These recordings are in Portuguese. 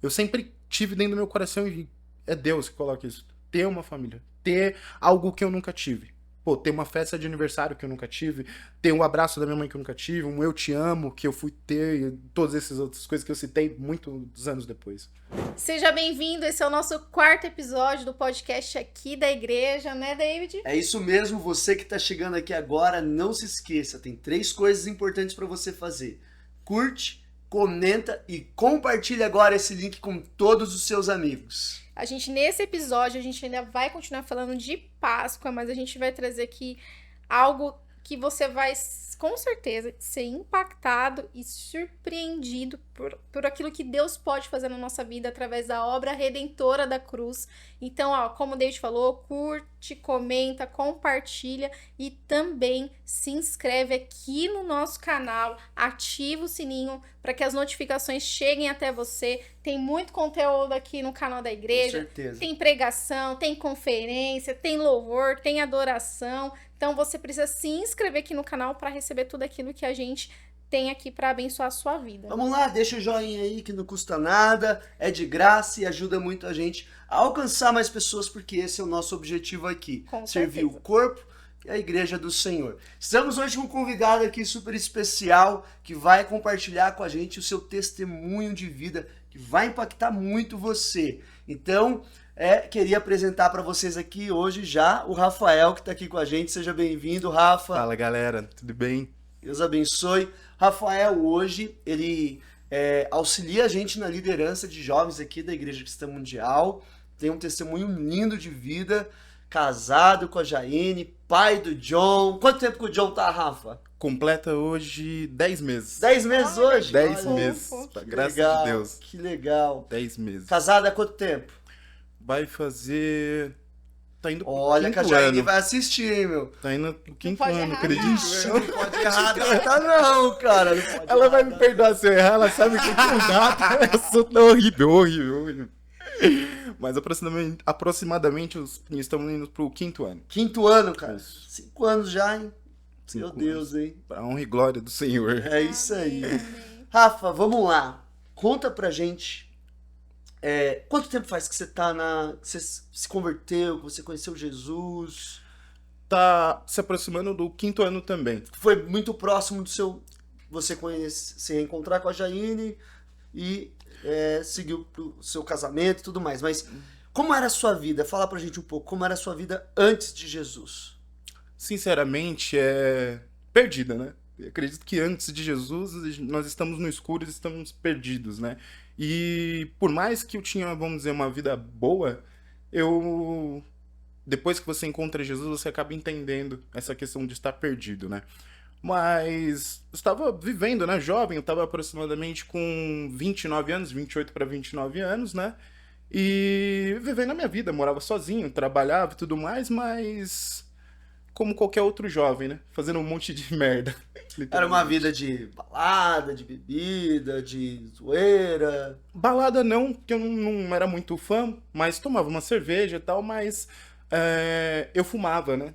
Eu sempre tive dentro do meu coração e é Deus que coloca isso. Ter uma família. Ter algo que eu nunca tive. Pô, ter uma festa de aniversário que eu nunca tive. Ter um abraço da minha mãe que eu nunca tive. Um eu te amo que eu fui ter. E todas essas outras coisas que eu citei muitos anos depois. Seja bem-vindo, esse é o nosso 4º episódio do podcast aqui da igreja, né, David? É isso mesmo, você que tá chegando aqui agora, não se esqueça, tem 3 coisas importantes para você fazer. Curte, comenta e compartilha agora esse link com todos os seus amigos. Nesse episódio, a gente ainda vai continuar falando de Páscoa, mas a gente vai trazer aqui algo que você vai, com certeza, ser impactado e surpreendido por aquilo que Deus pode fazer na nossa vida através da obra redentora da cruz. Então, como o David falou, curte, comenta, compartilha e também se inscreve aqui no nosso canal, ativa o sininho para que as notificações cheguem até você. Tem muito conteúdo aqui no canal da igreja. Com certeza. Tem pregação, tem conferência, tem louvor, tem adoração. Então você precisa se inscrever aqui no canal para receber tudo aquilo que a gente tem aqui para abençoar a sua vida. Vamos lá, deixa o joinha aí que não custa nada, é de graça e ajuda muito a gente a alcançar mais pessoas, porque esse é o nosso objetivo aqui. Com servir certeza. o corpo e a igreja do Senhor. Estamos hoje com um convidado aqui super especial que vai compartilhar com a gente o seu testemunho de vida, que vai impactar muito você. Então, queria apresentar para vocês aqui hoje já o Rafael, que está aqui com a gente. Seja bem-vindo, Rafa. Fala, galera. Tudo bem? Deus abençoe. Rafael, hoje, ele auxilia a gente na liderança de jovens aqui da Igreja Cristã Mundial. Tem um testemunho lindo de vida, casado com a Jaine, pai do John. Quanto tempo que o John tá, Rafa? Completa hoje 10 meses. 10 meses Olha, hoje? 10 Olha, meses. Que Graças legal, a Deus. que legal. 10 meses. Casado há quanto tempo? Vai fazer... Tá indo pro Olha que a quinto Jaine ano. vai assistir, hein, meu? Tá indo pro quinto pode ano, errar, acredito. não. Não pode errar data não, cara. Não pode Ela errar vai me data. perdoar se eu errar, ela sabe que com data eu sou tão horrível. Mas aproximadamente estamos indo pro quinto ano. Quinto ano, cara. Isso. 5 anos já, hein? Meu 5 Deus, hein? Pra honra e glória do Senhor. É isso aí. Amém. Rafa, vamos lá. Conta pra gente. Quanto tempo faz que você tá que você se converteu, que você conheceu Jesus? Tá se aproximando do quinto ano também. Foi muito próximo do você se reencontrar com a Jaine e seguiu pro seu casamento e tudo mais. Mas como era a sua vida? Fala pra gente um pouco. Como era a sua vida antes de Jesus? Sinceramente, é perdida, né? Eu acredito que antes de Jesus nós estamos no escuro e estamos perdidos, né? E por mais que eu tinha, vamos dizer, uma vida boa, depois que você encontra Jesus, você acaba entendendo essa questão de estar perdido, né? Mas eu estava vivendo, né? Jovem, eu estava aproximadamente com 29 anos, 28 para 29 anos, né? E vivendo a minha vida, morava sozinho, trabalhava e tudo mais, mas como qualquer outro jovem, né? Fazendo um monte de merda. Era uma vida de balada, de bebida, de zoeira. Balada não, porque eu não era muito fã, mas tomava uma cerveja e tal, mas eu fumava, né?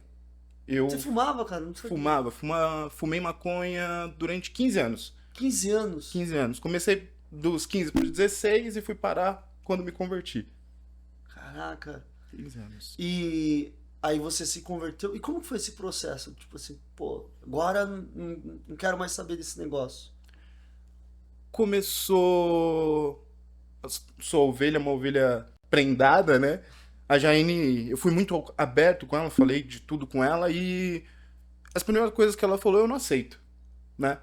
Eu Você fumava, cara? Não sabia. fumei maconha durante 15 anos. 15 anos. 15 anos. Comecei dos 15 para os 16 e fui parar quando me converti. Caraca. 15 anos. E aí você se converteu. E como foi esse processo? Tipo assim, pô, agora não quero mais saber desse negócio. Começou. Sou uma ovelha prendada, né? A Jaine, eu fui muito aberto com ela, falei de tudo com ela e as primeiras coisas que ela falou eu não aceito, né?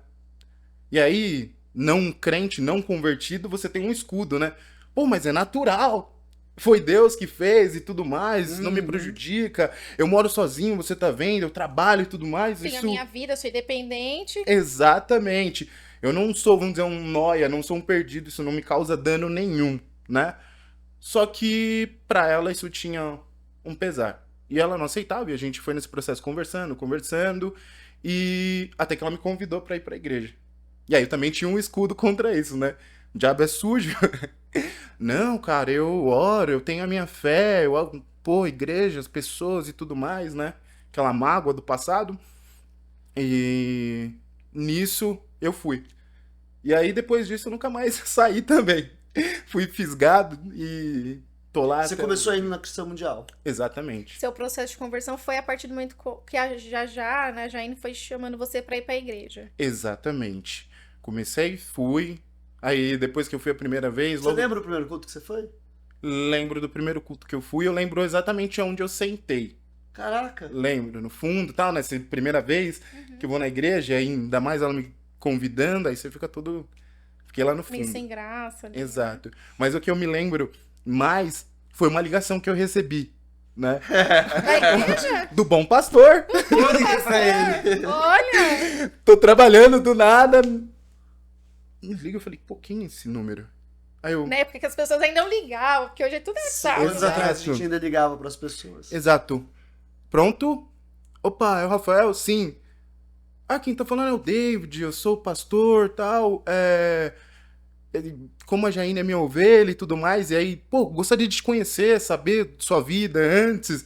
E aí, não crente, não convertido, você tem um escudo, né? Pô, mas é natural. Foi Deus que fez e tudo mais, não me prejudica. Eu moro sozinho, você tá vendo, eu trabalho e tudo mais. Tenho a Isso... minha vida, sou independente. Exatamente. Eu não sou, vamos dizer, um nóia, não sou um perdido, isso não me causa dano nenhum, né? Só que pra ela isso tinha um pesar. E ela não aceitava, e a gente foi nesse processo conversando, e até que ela me convidou pra ir pra igreja. E aí eu também tinha um escudo contra isso, né? O diabo é sujo. Não, cara, eu oro, eu tenho a minha fé, igrejas, pessoas e tudo mais, né? Aquela mágoa do passado. E nisso eu fui. E aí depois disso eu nunca mais saí também. fui fisgado e tô lá. Você até começou hoje. indo na Cristã Mundial. Exatamente. Seu processo de conversão foi a partir do momento que a Já, né, a Jaine foi chamando você pra ir pra igreja. Exatamente. Comecei, fui. Aí depois que eu fui a primeira vez, Você lembra o primeiro culto que você foi? lembro do primeiro culto que eu fui, eu lembro exatamente onde eu sentei. Caraca. Lembro, no fundo, tal, nessa primeira vez que eu vou na igreja, ainda mais ela me convidando, aí você fica todo... Fiquei lá no Meio fundo. sem graça. Ali. Exato. Mas o que eu me lembro mais foi uma ligação que eu recebi, né? Da igreja? Do bom pastor. Eu liguei pra ele. Olha! Tô trabalhando do nada. Me liga, eu falei, pô, quem é esse número? Aí eu... Na época que as pessoas ainda não ligavam, porque hoje é tudo Anos tarde, né? atrás a gente ainda ligava pras pessoas. Exato. Pronto? Opa, é o Rafael? Sim. Ah, quem tá falando é o David, eu sou o pastor, tal, como a Jaine é minha ovelha e tudo mais, e aí, pô, gostaria de te conhecer, saber sua vida antes,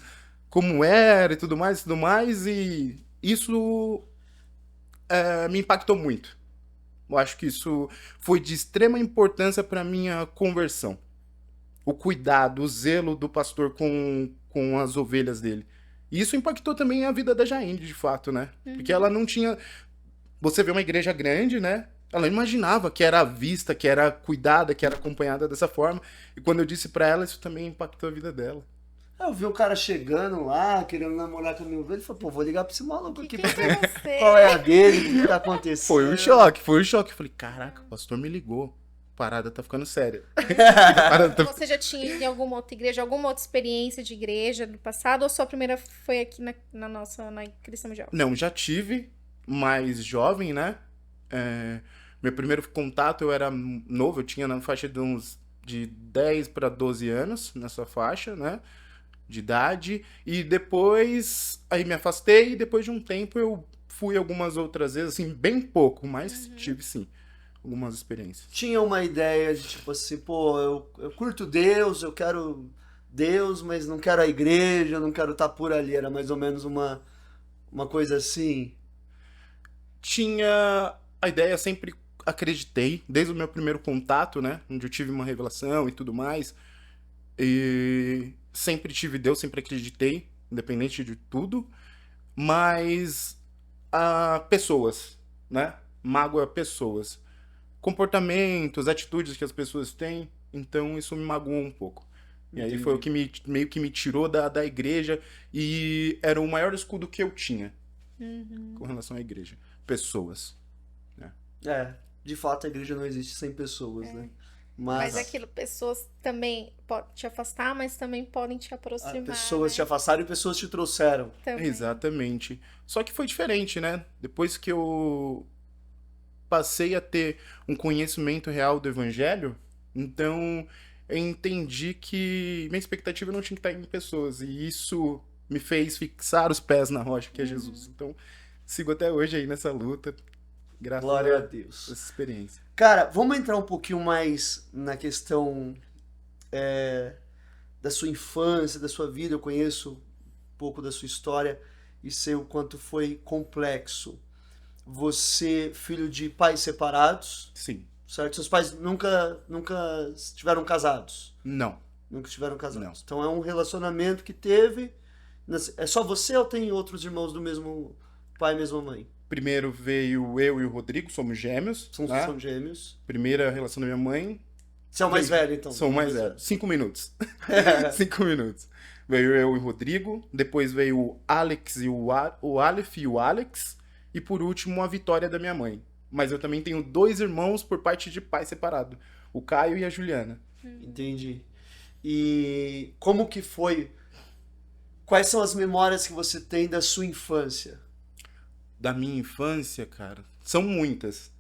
como era e tudo mais, e isso me impactou muito. Eu acho que isso foi de extrema importância para minha conversão. O cuidado, o zelo do pastor com as ovelhas dele. E isso impactou também a vida da Jaine, de fato, né? Porque ela não tinha... Você vê uma igreja grande, né? Ela imaginava que era vista, que era cuidada, que era acompanhada dessa forma. E quando eu disse pra ela, isso também impactou a vida dela. Eu vi o cara chegando lá, querendo namorar com a minha ovelha, ele falou, pô, vou ligar pra esse maluco aqui pra Quem ver é você? qual é a dele, o que tá acontecendo. Foi um choque. Eu falei, caraca, o pastor me ligou. A parada tá ficando séria. A parada tá... Você já tinha ido em alguma outra igreja, alguma outra experiência de igreja do passado, ou sua primeira foi aqui na Cristã Mundial? Não, já tive, mais jovem, né? Meu primeiro contato eu era novo, eu tinha na faixa de 10 para 12 anos, nessa faixa, né? De idade. E depois, aí me afastei e depois de um tempo eu fui algumas outras vezes, assim, bem pouco, mas tive sim, algumas experiências. Tinha uma ideia de tipo assim, pô, eu curto Deus, eu quero Deus, mas não quero a igreja, não quero estar por ali. Era mais ou menos uma coisa assim. Tinha a ideia, sempre acreditei, desde o meu primeiro contato, né? Onde eu tive uma revelação e tudo mais. E sempre tive Deus, sempre acreditei, independente de tudo. Mas pessoas, né? Magoa pessoas. Comportamentos, atitudes que as pessoas têm. Então isso me magoou um pouco. E aí foi o que meio que me tirou da igreja. E era o maior escudo que eu tinha com relação à igreja. Pessoas. É, de fato a igreja não existe sem pessoas, né? Mas, Mas aquilo, pessoas também podem te afastar, mas também podem te aproximar. pessoas né? te afastaram e pessoas te trouxeram. Também. Exatamente. Só que foi diferente, né? Depois que eu passei a ter um conhecimento real do evangelho, então eu entendi que minha expectativa não tinha que estar em pessoas. E isso me fez fixar os pés na rocha, que é Jesus. Então, sigo até hoje aí nessa luta, graças Glória a a Deus. essa experiência. Cara, vamos entrar um pouquinho mais na questão da sua infância, da sua vida. Eu conheço um pouco da sua história e sei o quanto foi complexo. Você, filho de pais separados, Sim. certo? Seus pais nunca estiveram casados. Não. Nunca estiveram casados. Não. Então é um relacionamento que teve. É só você ou tem outros irmãos do mesmo pai e mesma mãe? Primeiro veio eu e o Rodrigo, somos gêmeos. né? São gêmeos. Primeira relação da minha mãe. Você é o mais velho, então? Sou mais velho. 5 minutos. 5 minutos. Veio eu e o Rodrigo. Depois veio o Alex e o Aleph e o Alex. E por último, a Vitória da minha mãe. Mas eu também tenho 2 irmãos por parte de pai separado. O Caio e a Juliana. Entendi. E como que foi? Quais são as memórias que você tem da sua infância? Da minha infância, cara, são muitas.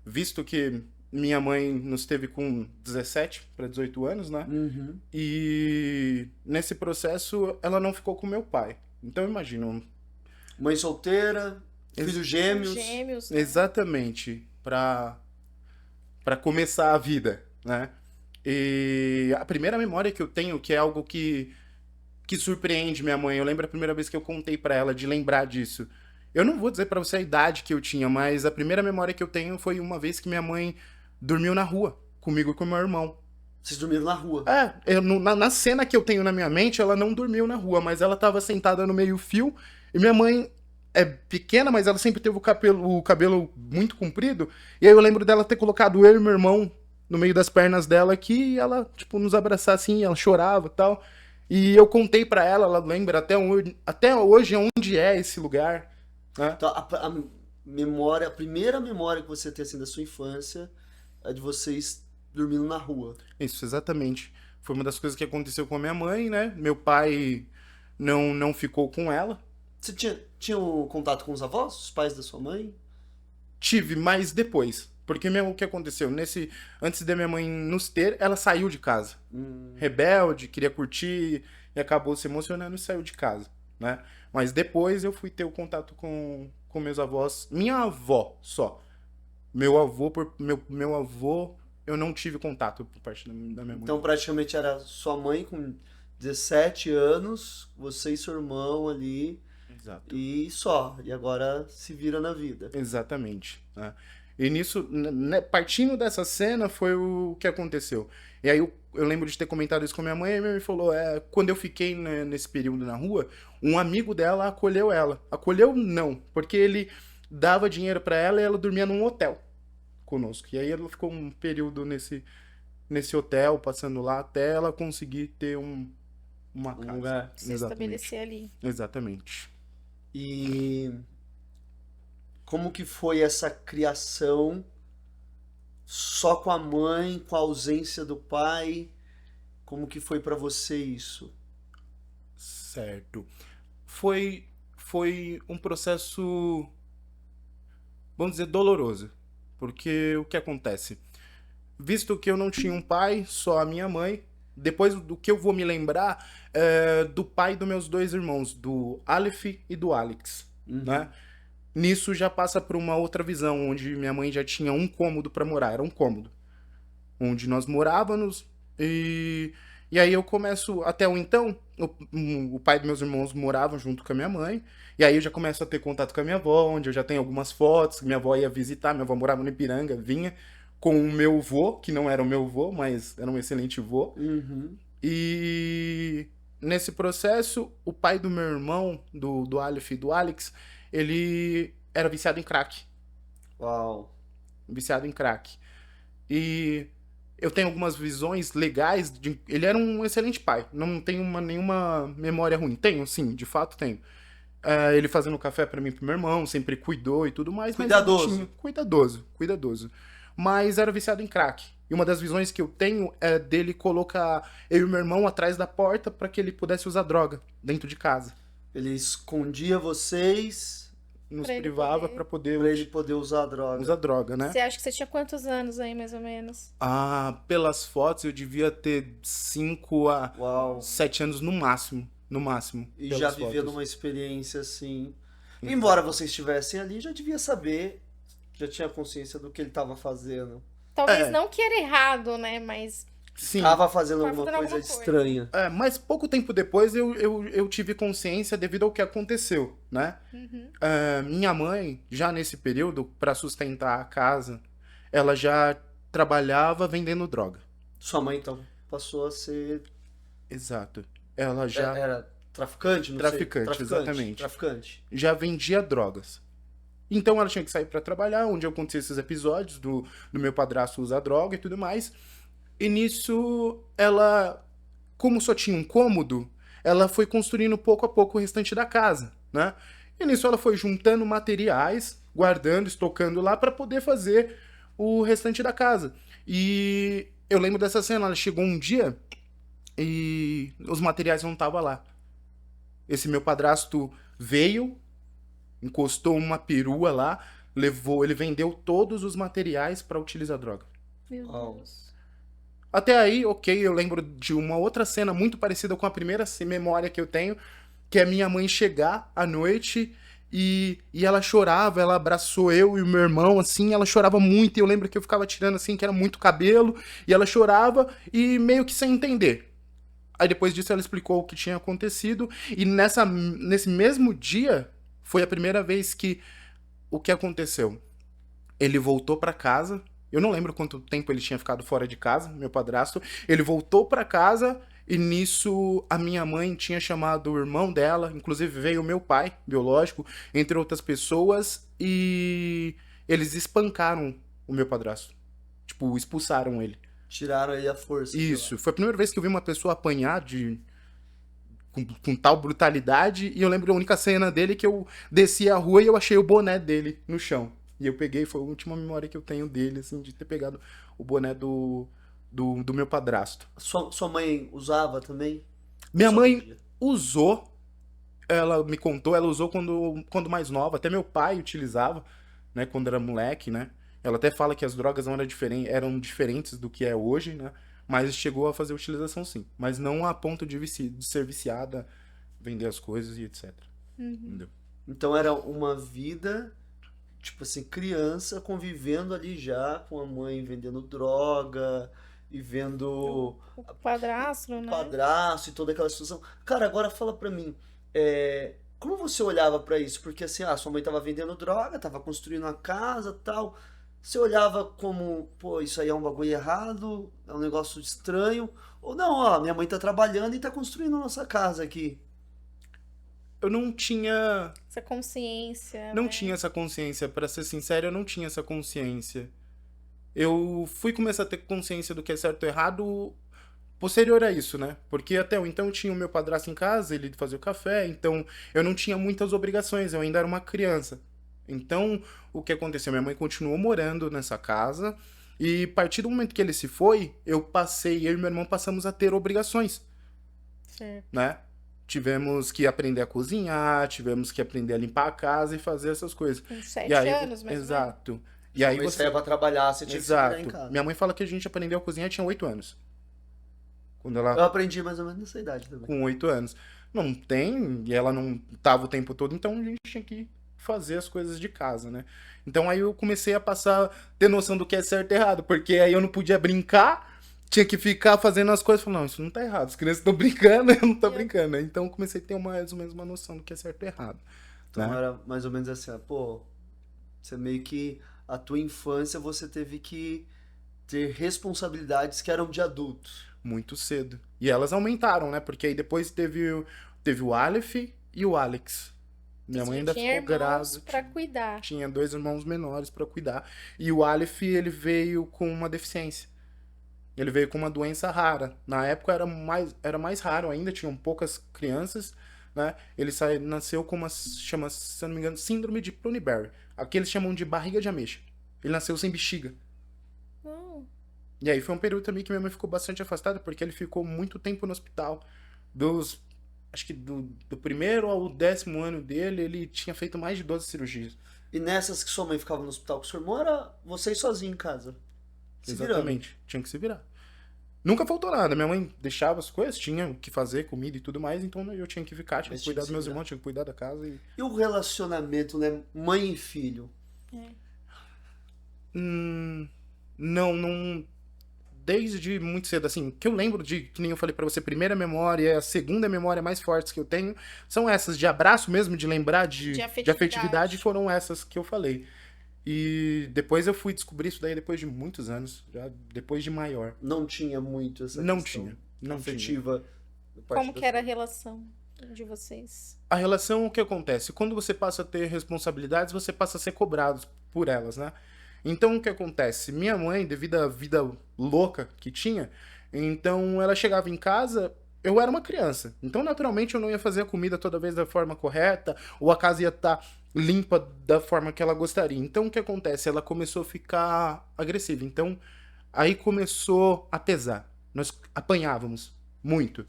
Visto que minha mãe nos teve com 17 para 18 anos, né? Uhum. E nesse processo ela não ficou com meu pai. Então imagina, Mãe solteira, filhos gêmeos. Gêmeos. Né? exatamente para começar a vida, né? E a primeira memória que eu tenho, que é algo que surpreende minha mãe, eu lembro a primeira vez que eu contei pra ela de lembrar disso. Eu não vou dizer pra você a idade que eu tinha, mas a primeira memória que eu tenho foi uma vez que minha mãe dormiu na rua, comigo e com meu irmão. Vocês dormiram na rua. Na cena que eu tenho na minha mente, ela não dormiu na rua, mas ela tava sentada no meio-fio, e minha mãe é pequena, mas ela sempre teve o cabelo muito comprido, e aí eu lembro dela ter colocado eu e meu irmão no meio das pernas dela aqui, e ela, tipo, nos abraçar assim, ela chorava e tal. E eu contei pra ela, ela lembra até hoje onde é esse lugar, né? Então, a primeira memória que você tem assim da sua infância é de vocês dormindo na rua. Isso, exatamente. Foi uma das coisas que aconteceu com a minha mãe, né? Meu pai não ficou com ela. Você tinha um contato com os avós, os pais da sua mãe? Tive, mas depois. Porque mesmo o que aconteceu? Antes da minha mãe nos ter, ela saiu de casa. Rebelde, queria curtir, e acabou se emocionando e saiu de casa, né? Mas depois eu fui ter o contato com meus avós. Minha avó só. Meu avô, eu não tive contato por parte da minha mãe. Então praticamente era sua mãe com 17 anos, você e seu irmão ali, Exato. e só. E agora se vira na vida. Exatamente, né? E nisso, partindo dessa cena, foi o que aconteceu. E aí eu lembro de ter comentado isso com minha mãe, e minha mãe falou, quando eu fiquei nesse período na rua, um amigo dela acolheu ela. Acolheu não, porque ele dava dinheiro pra ela e ela dormia num hotel conosco. E aí ela ficou um período nesse hotel, passando lá, até ela conseguir ter uma casa. lugar. Se estabelecer ali. Exatamente. E como que foi essa criação só com a mãe, com a ausência do pai? Como que foi pra você isso? Certo. Foi um processo, vamos dizer, doloroso. Porque o que acontece? Visto que eu não tinha um pai, só a minha mãe, depois do que eu vou me lembrar do pai dos meus dois irmãos, do Aleph e do Alex, né? Nisso já passa por uma outra visão, onde minha mãe já tinha um cômodo para morar, era um cômodo, onde nós morávamos, e aí eu começo, até o então, o pai dos meus irmãos morava junto com a minha mãe, e aí eu já começo a ter contato com a minha avó, onde eu já tenho algumas fotos, minha avó ia visitar, minha avó morava no Ipiranga, vinha com o meu vô, que não era o meu vô, mas era um excelente vô, e nesse processo, o pai do meu irmão, do Aleph e do Alex, ele era viciado em crack. Uau. Viciado em crack. E eu tenho algumas visões legais. Ele era um excelente pai. Não tenho nenhuma memória ruim. Tenho, sim, de fato tenho. Ele fazendo café pra mim e pro meu irmão, sempre cuidou e tudo mais. Cuidadoso. Mas cuidadoso. Mas era viciado em crack. E uma das visões que eu tenho é dele colocar eu e meu irmão atrás da porta pra que ele pudesse usar droga dentro de casa. Ele escondia vocês Nos Pra ele privava poder- pra poder pra ele poder usar a droga. usar droga, né? Você acha que você tinha quantos anos aí, mais ou menos? Pelas fotos eu devia ter 5 a Uau. 7 anos no máximo. No máximo. E pelas já vivendo fotos. uma experiência assim. Embora vocês estivessem ali, já devia saber, já tinha consciência do que ele estava fazendo. Talvez não que era errado, né? Mas Sim. Tava fazendo Tava alguma fazendo coisa alguma coisa. estranha. Mas pouco tempo depois eu tive consciência devido ao que aconteceu, né? Minha mãe, já nesse período, para sustentar a casa, ela já trabalhava vendendo droga. Sua mãe, então, passou a ser... Exato. Ela já Era traficante? Não Traficante, sei. exatamente. Traficante. já vendia drogas. Então ela tinha que sair pra trabalhar, onde aconteciam esses episódios do meu padrasto usar droga e tudo mais. E nisso, ela, como só tinha um cômodo, ela foi construindo pouco a pouco o restante da casa, né? E nisso ela foi juntando materiais, guardando, estocando lá pra poder fazer o restante da casa. E eu lembro dessa cena, ela chegou um dia e os materiais não estavam lá. Esse meu padrasto veio, encostou uma perua lá, ele vendeu todos os materiais pra utilizar droga. Meu Uau. Deus. Até aí, ok, eu lembro de uma outra cena muito parecida com a primeira memória que eu tenho, que é minha mãe chegar à noite e ela chorava, ela abraçou eu e o meu irmão, assim, ela chorava muito, e eu lembro que eu ficava tirando, assim, que era muito cabelo, e ela chorava e meio que sem entender. Aí depois disso ela explicou o que tinha acontecido, e nesse mesmo dia foi a primeira vez que o que aconteceu? Ele voltou pra casa, Eu não lembro quanto tempo ele tinha ficado fora de casa, meu padrasto. Ele voltou pra casa e nisso a minha mãe tinha chamado o irmão dela, inclusive veio o meu pai, biológico, entre outras pessoas, e eles espancaram o meu padrasto. Tipo, expulsaram ele. Tiraram aí a força. de lá. Isso, foi a primeira vez que eu vi uma pessoa apanhar com tal brutalidade, e eu lembro a única cena dele que eu desci a rua e eu achei o boné dele no chão. E eu peguei, foi a última memória que eu tenho dele, assim, de ter pegado o boné do meu padrasto. Sua mãe usava também? Minha Só mãe podia. usou, ela me contou, ela usou quando mais nova, até meu pai utilizava, né, quando era moleque, né? Ela até fala que as drogas não eram diferentes do que é hoje, né? Mas chegou a fazer utilização sim, mas não a ponto de ser viciada, vender as coisas e etc. Entendeu? Então era uma vida, tipo assim, criança convivendo ali já com a mãe vendendo droga e vendo O padrasto, né? padrasto e toda aquela situação. Cara, agora fala pra mim, como você olhava pra isso? Porque assim, sua mãe tava vendendo droga, tava construindo uma casa, tal. Você olhava como, pô, isso aí é um bagulho errado, é um negócio estranho, ou não, ó, minha mãe tá trabalhando e tá construindo a nossa casa aqui. Eu não tinha, Essa consciência, não né? tinha essa consciência, pra ser sincero, eu não tinha essa consciência. Eu fui começar a ter consciência do que é certo e errado posterior a isso, né? Porque até então eu tinha o meu padrasto em casa, ele fazia o café, então eu não tinha muitas obrigações, eu ainda era uma criança. Então, o que aconteceu? Minha mãe continuou morando nessa casa, e a partir do momento que ele se foi, eu e meu irmão passamos a ter obrigações, Certo. né? Tivemos que aprender a cozinhar, tivemos que aprender a limpar a casa e fazer essas coisas. Com E 7 aí, anos, mais ou menos. exato. E Sua aí mãe você, saía pra trabalhar, você tinha que se virar em exato. casa. Minha mãe fala que a gente aprendeu a cozinhar tinha 8 anos. Quando ela Eu aprendi mais ou menos nessa idade também. com 8 anos. Não tem, e ela não tava o tempo todo, então a gente tinha que fazer as coisas de casa, né? Então aí eu comecei a ter noção do que é certo e errado, porque aí eu não podia brincar, tinha que ficar fazendo as coisas, falei, não, isso não tá errado, as crianças estão brincando, eu não tô brincando. Então eu comecei a ter mais ou menos uma noção do que é certo e errado, Então né? era mais ou menos assim, pô, você meio que, a tua infância você teve que ter responsabilidades que eram de adulto. Muito cedo. E elas aumentaram, né? Porque aí depois teve o Aleph e o Alex. Minha mãe ainda Tinha ficou irmãos grávida. pra cuidar. Tinha 2 irmãos menores pra cuidar. E o Aleph, ele veio com uma deficiência. Ele veio com uma doença rara. Na época era mais raro ainda, tinham poucas crianças, né? Ele nasceu com chama, se eu não me engano, síndrome de Pruny-Berry. Aqui eles chamam de barriga de ameixa. Ele nasceu sem bexiga. Não. E aí foi um período também que minha mãe ficou bastante afastada, porque ele ficou muito tempo no hospital. Acho que do primeiro ao 10º ano dele, ele tinha feito mais de 12 cirurgias. E nessas que sua mãe ficava no hospital com seu irmão, era vocês sozinhos em casa. Se virando. Exatamente. Tinha que se virar. Nunca faltou nada. Minha mãe deixava as coisas, tinha o que fazer, comida e tudo mais, então eu tinha que ficar, tinha Mas que tinha cuidar que dos se meus virar. irmãos, tinha que cuidar da casa e. E o relacionamento, né? Mãe e filho. Não, não. Desde muito cedo, assim, que eu lembro que nem eu falei pra você, primeira memória, a segunda memória mais fortes que eu tenho, são essas de abraço mesmo, de lembrar De de afetividade. afetividade, foram essas que eu falei. E depois eu fui descobrir isso daí depois de muitos anos, já depois de maior. Não tinha muito essa Não questão tinha, não tinha. afetiva. da parte Como da que era a sua- relação de vocês? A relação, o que acontece? Quando você passa a ter responsabilidades, você passa a ser cobrado por elas, né? Então, o que acontece? Minha mãe, devido à vida louca que tinha, então ela chegava em casa, eu era uma criança. Então, naturalmente, eu não ia fazer a comida toda vez da forma correta, ou a casa ia estar limpa da forma que ela gostaria. Então, o que acontece? Ela começou a ficar agressiva. Então, aí começou a pesar. Nós apanhávamos muito.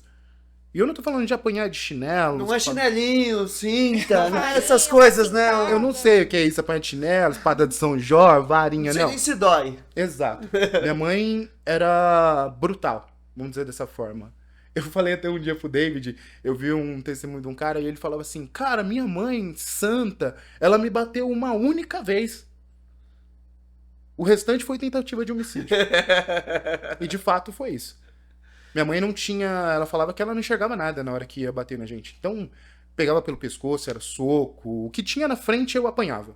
E eu não tô falando de apanhar de chinelo. Não é chinelinho, cinta, não é essas coisas, né? Eu não sei o que é isso, apanhar de chinelo, espada de São Jorge, varinha, Não sei não. nem se dói. Exato. Minha mãe era brutal, vamos dizer dessa forma. Eu falei até um dia pro David, eu vi um testemunho de um cara e ele falava assim, cara, minha mãe, santa, ela me bateu uma única vez. O restante foi tentativa de homicídio. E de fato foi isso. Minha mãe não tinha. Ela falava que ela não enxergava nada na hora que ia bater na gente. Então, pegava pelo pescoço, era soco. O que tinha na frente eu apanhava.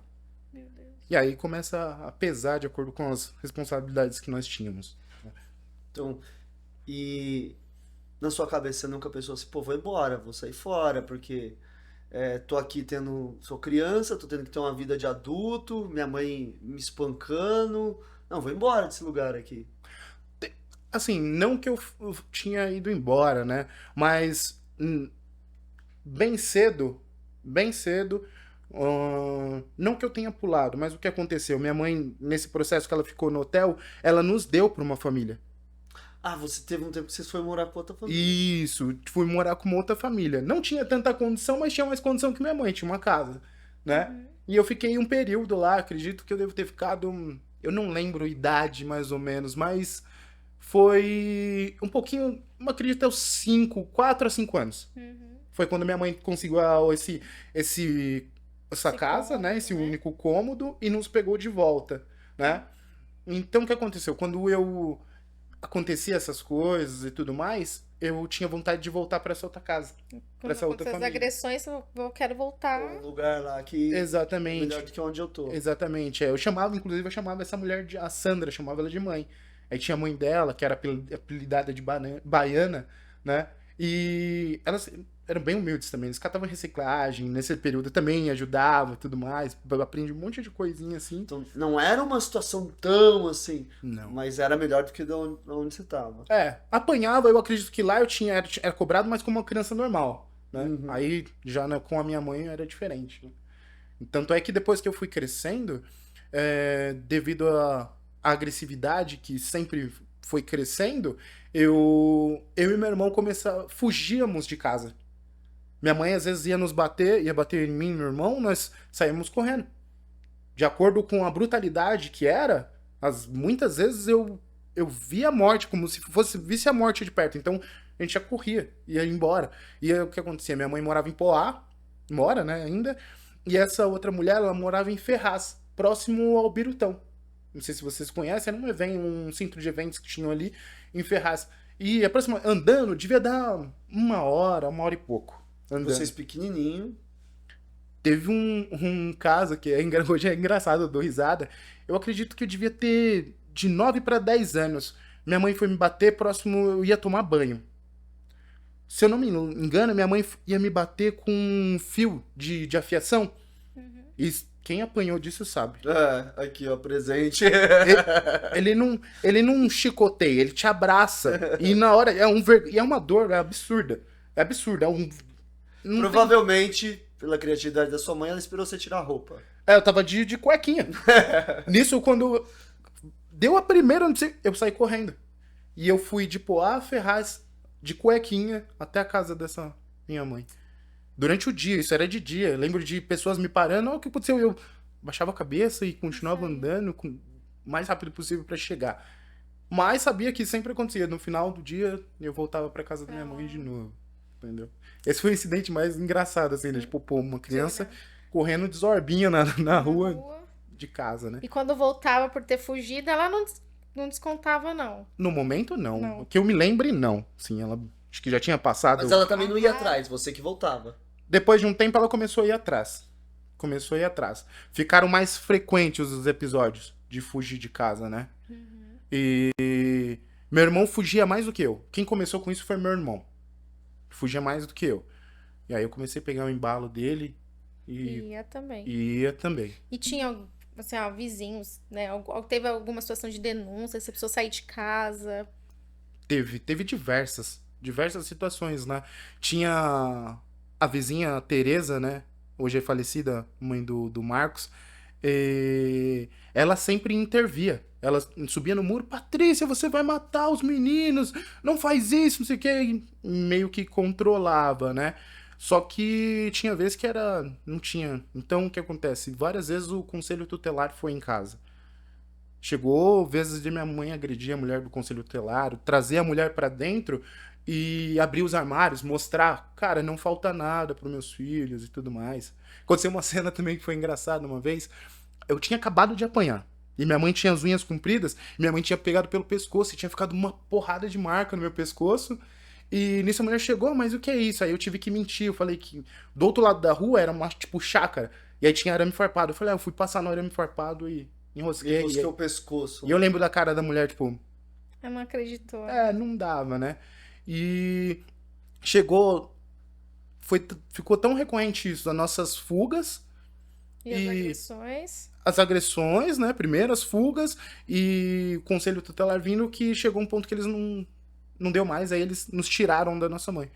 Meu Deus. E aí começa a pesar de acordo com as responsabilidades que nós tínhamos. Então, e na sua cabeça você nunca pensou assim, pô, vou embora, vou sair fora, porque tô aqui sou criança, tô tendo que ter uma vida de adulto, minha mãe me espancando. Não, vou embora desse lugar aqui. Assim, não que eu tinha ido embora, né? Mas bem cedo, bem cedo, não que eu tenha pulado, mas o que aconteceu? Minha mãe, nesse processo que ela ficou no hotel, ela nos deu para uma família. Ah, você teve um tempo que você foi morar com outra família. Isso, fui morar com uma outra família. Não tinha tanta condição, mas tinha mais condição que minha mãe, tinha uma casa, né? E eu fiquei um período lá, acredito que eu devo ter ficado, eu não lembro a idade mais ou menos, mas foi um pouquinho, eu acredito aos 4 a 5 anos. Foi quando minha mãe conseguiu essa casa, cômodo, né? Esse né? único cômodo e nos pegou de volta, né? Então o que aconteceu? Quando eu acontecia essas coisas e tudo mais, eu tinha vontade de voltar para essa outra casa, para Quando essa outra acontecem as família. agressões, eu quero voltar. Um lugar lá que é Exatamente. melhor do que onde eu tô. Exatamente. Eu chamava, inclusive, eu chamava essa mulher a Sandra, chamava ela de mãe. Aí tinha a mãe dela, que era apelidada de baiana, né? E elas eram bem humildes também. Eles catavam reciclagem, nesse período eu também ajudava e tudo mais. Eu aprendi um monte de coisinha assim. Então, não era uma situação tão assim, Não. mas era melhor do que de onde você tava. Apanhava, eu acredito que lá eu era cobrado, mas como uma criança normal, né? Uhum. Aí já com a minha mãe era diferente, né? Tanto é que depois que eu fui crescendo, devido à agressividade que sempre foi crescendo, eu e meu irmão fugíamos de casa. Minha mãe às vezes ia bater em mim e meu irmão, nós saímos correndo. De acordo com a brutalidade que era, muitas vezes eu via a morte como se visse a morte de perto. Então a gente já corria, ia embora. E aí, o que acontecia? Minha mãe morava em Poá, mora, né, ainda. E essa outra mulher, ela morava em Ferraz, próximo ao Birutão. Não sei se vocês conhecem, era um centro de eventos que tinham ali em Ferraz. E andando, devia dar uma hora e pouco. Andando. Vocês pequenininho. Teve um caso que hoje é engraçado, eu dou risada. Eu acredito que eu devia ter de 9 para 10 anos. Minha mãe foi me bater, próximo eu ia tomar banho. Se eu não me engano, minha mãe ia me bater com um fio de afiação. E quem apanhou disso sabe. Aqui ó, presente. Ele não chicoteia, ele te abraça. E na hora, é uma dor absurda. É absurda. Provavelmente, pela criatividade da sua mãe, ela esperou você tirar a roupa. Eu tava de cuequinha. Nisso, quando deu a primeira, eu saí correndo. E eu fui de Poá a Ferraz, de cuequinha, até a casa dessa minha mãe. Durante o dia, isso era de dia. Eu lembro de pessoas me parando, o que aconteceu? Eu baixava a cabeça e continuava andando o mais rápido possível pra chegar. Mas sabia que sempre acontecia. No final do dia, eu voltava pra casa da minha mãe de novo. Entendeu? Esse foi o incidente mais engraçado, assim, né? Tipo, pô, uma criança correndo de zorbinha na rua de casa, né? E quando voltava por ter fugido, ela não descontava, não. No momento, não. Não. Que eu me lembre, não. Sim, ela acho que já tinha passado. Mas ela também não ia atrás, você que voltava. Depois de um tempo, ela começou a ir atrás. Ficaram mais frequentes os episódios de fugir de casa, né? E meu irmão fugia mais do que eu. Quem começou com isso foi meu irmão. Fugia mais do que eu. E aí eu comecei a pegar o embalo dele e Ia também. ia também. E tinha, assim, vizinhos, né? Teve alguma situação de denúncia, se a pessoa sair de casa. Teve diversas situações, né? Tinha a vizinha Tereza, né? Hoje é falecida, mãe do Marcos. Ela sempre intervia. Ela subia no muro, Patrícia, você vai matar os meninos, não faz isso, não sei o que. Meio que controlava, né? Só que tinha vezes que não tinha. Então, o que acontece? Várias vezes o conselho tutelar foi em casa. Chegou vezes de minha mãe agredir a mulher do conselho tutelar, trazer a mulher pra dentro e abrir os armários, mostrar, cara, não falta nada pros meus filhos e tudo mais. Aconteceu uma cena também que foi engraçada uma vez. Eu tinha acabado de apanhar. E minha mãe tinha as unhas compridas, minha mãe tinha pegado pelo pescoço e tinha ficado uma porrada de marca no meu pescoço. E nisso a mulher chegou, mas o que é isso? Aí eu tive que mentir, eu falei que do outro lado da rua era uma, tipo, chácara. E aí tinha arame farpado. Eu falei, eu fui passar no arame farpado e enrosquei. Enrosquei o pescoço. E eu lembro da cara da mulher, tipo, Eu não acreditou. não dava, né? E chegou, ficou tão recorrente isso, as nossas fugas, E as e- agressões? as agressões, né? Primeiro as fugas e o conselho tutelar vindo, que chegou um ponto que eles não deu mais, aí eles nos tiraram da nossa mãe.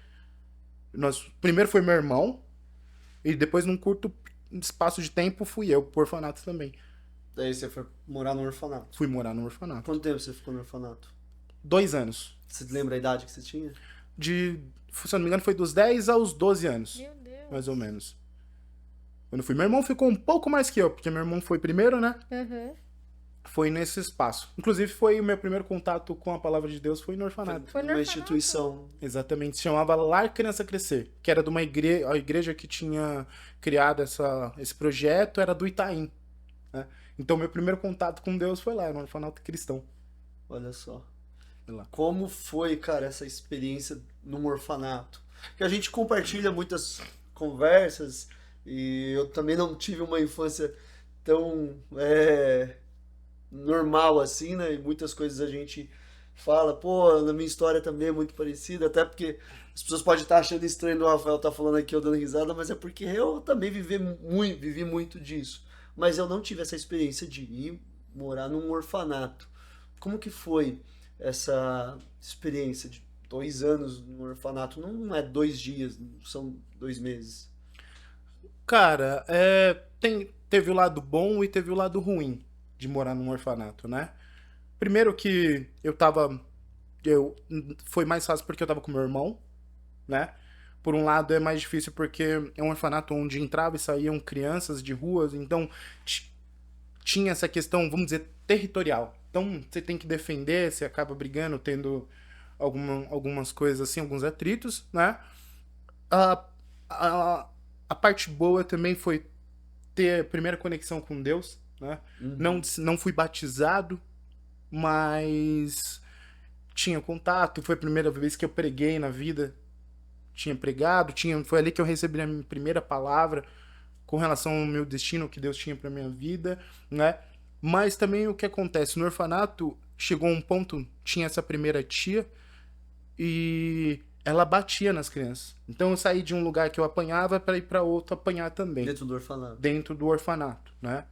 Primeiro foi meu irmão, e depois, num curto espaço de tempo, fui eu, pro orfanato também. Daí você foi morar no orfanato. Fui morar no orfanato. Quanto tempo você ficou no orfanato? 2 anos. Você lembra a idade que você tinha? Se eu não me engano, foi dos 10 aos 12 anos, Meu Deus. mais ou menos. Quando eu fui, meu irmão ficou um pouco mais que eu, porque meu irmão foi primeiro, né? Uhum. Foi nesse espaço. Inclusive, foi o meu primeiro contato com a palavra de Deus, foi no orfanato. Foi no Uma orfanato? instituição. Exatamente, se chamava Lar Criança Crescer, que era de uma igreja, a igreja que tinha criado esse projeto era do Itaim, né? Então, meu primeiro contato com Deus foi lá, no orfanato cristão. Olha só. Foi lá. Como foi, cara, essa experiência num orfanato? Que a gente compartilha muitas conversas e eu também não tive uma infância tão normal assim, né? E muitas coisas a gente fala, pô, na minha história também é muito parecida, até porque as pessoas podem estar achando estranho do Rafael estar falando aqui, eu dando risada, mas é porque eu também vivi muito disso. Mas eu não tive essa experiência de ir morar num orfanato. Como que foi essa experiência de 2 anos no orfanato? Não é 2 dias, são 2 meses. Cara, teve o lado bom e teve o lado ruim de morar num orfanato, né? Primeiro que foi mais fácil porque eu tava com meu irmão, né? Por um lado é mais difícil porque é um orfanato onde entrava e saíam crianças de ruas, então tinha essa questão, vamos dizer, territorial. Então você tem que defender, você acaba brigando, tendo algumas coisas assim, alguns atritos, né? A, a, a parte boa também foi ter a primeira conexão com Deus, né? Não fui batizado, mas tinha contato. Foi a primeira vez que eu preguei na vida. Tinha pregado, foi ali que eu recebi a minha primeira palavra com relação ao meu destino, que Deus tinha para minha vida, né? Mas também o que acontece no orfanato, chegou um ponto, tinha essa primeira tia e ela batia nas crianças. Então eu saí de um lugar que eu apanhava para ir para outro apanhar também, Dentro do orfanato. dentro do orfanato, né?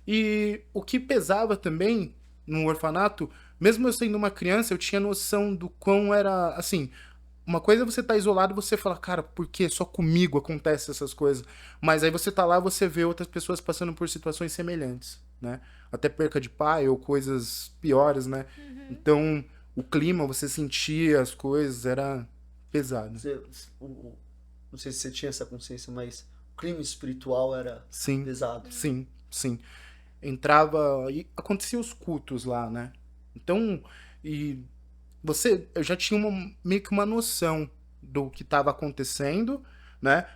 E o que pesava também no orfanato, mesmo eu sendo uma criança, eu tinha noção do quão era, assim, uma coisa é você tá isolado e você fala, cara, por que só comigo acontecem essas coisas? Mas aí você tá lá, você vê outras pessoas passando por situações semelhantes, né? Até perca de pai ou coisas piores, né? Então, o clima, você sentia as coisas, era pesado. Não sei se você tinha essa consciência, mas o clima espiritual era Sim, pesado. sim, sim. Entrava e acontecia os cultos lá, né? Então, eu já tinha meio que uma noção do que estava acontecendo, né?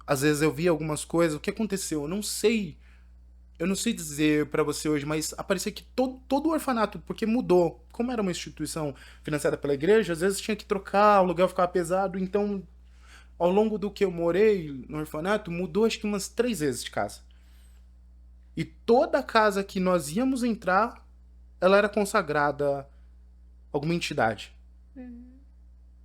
Às vezes eu via algumas coisas, o que aconteceu? Eu não sei dizer pra você hoje, mas parecia que todo o orfanato, porque mudou, como era uma instituição financiada pela igreja, às vezes tinha que trocar, o aluguel ficava pesado, então ao longo do que eu morei no orfanato, mudou acho que umas 3 vezes de casa. E toda casa que nós íamos entrar, ela era consagrada a alguma entidade.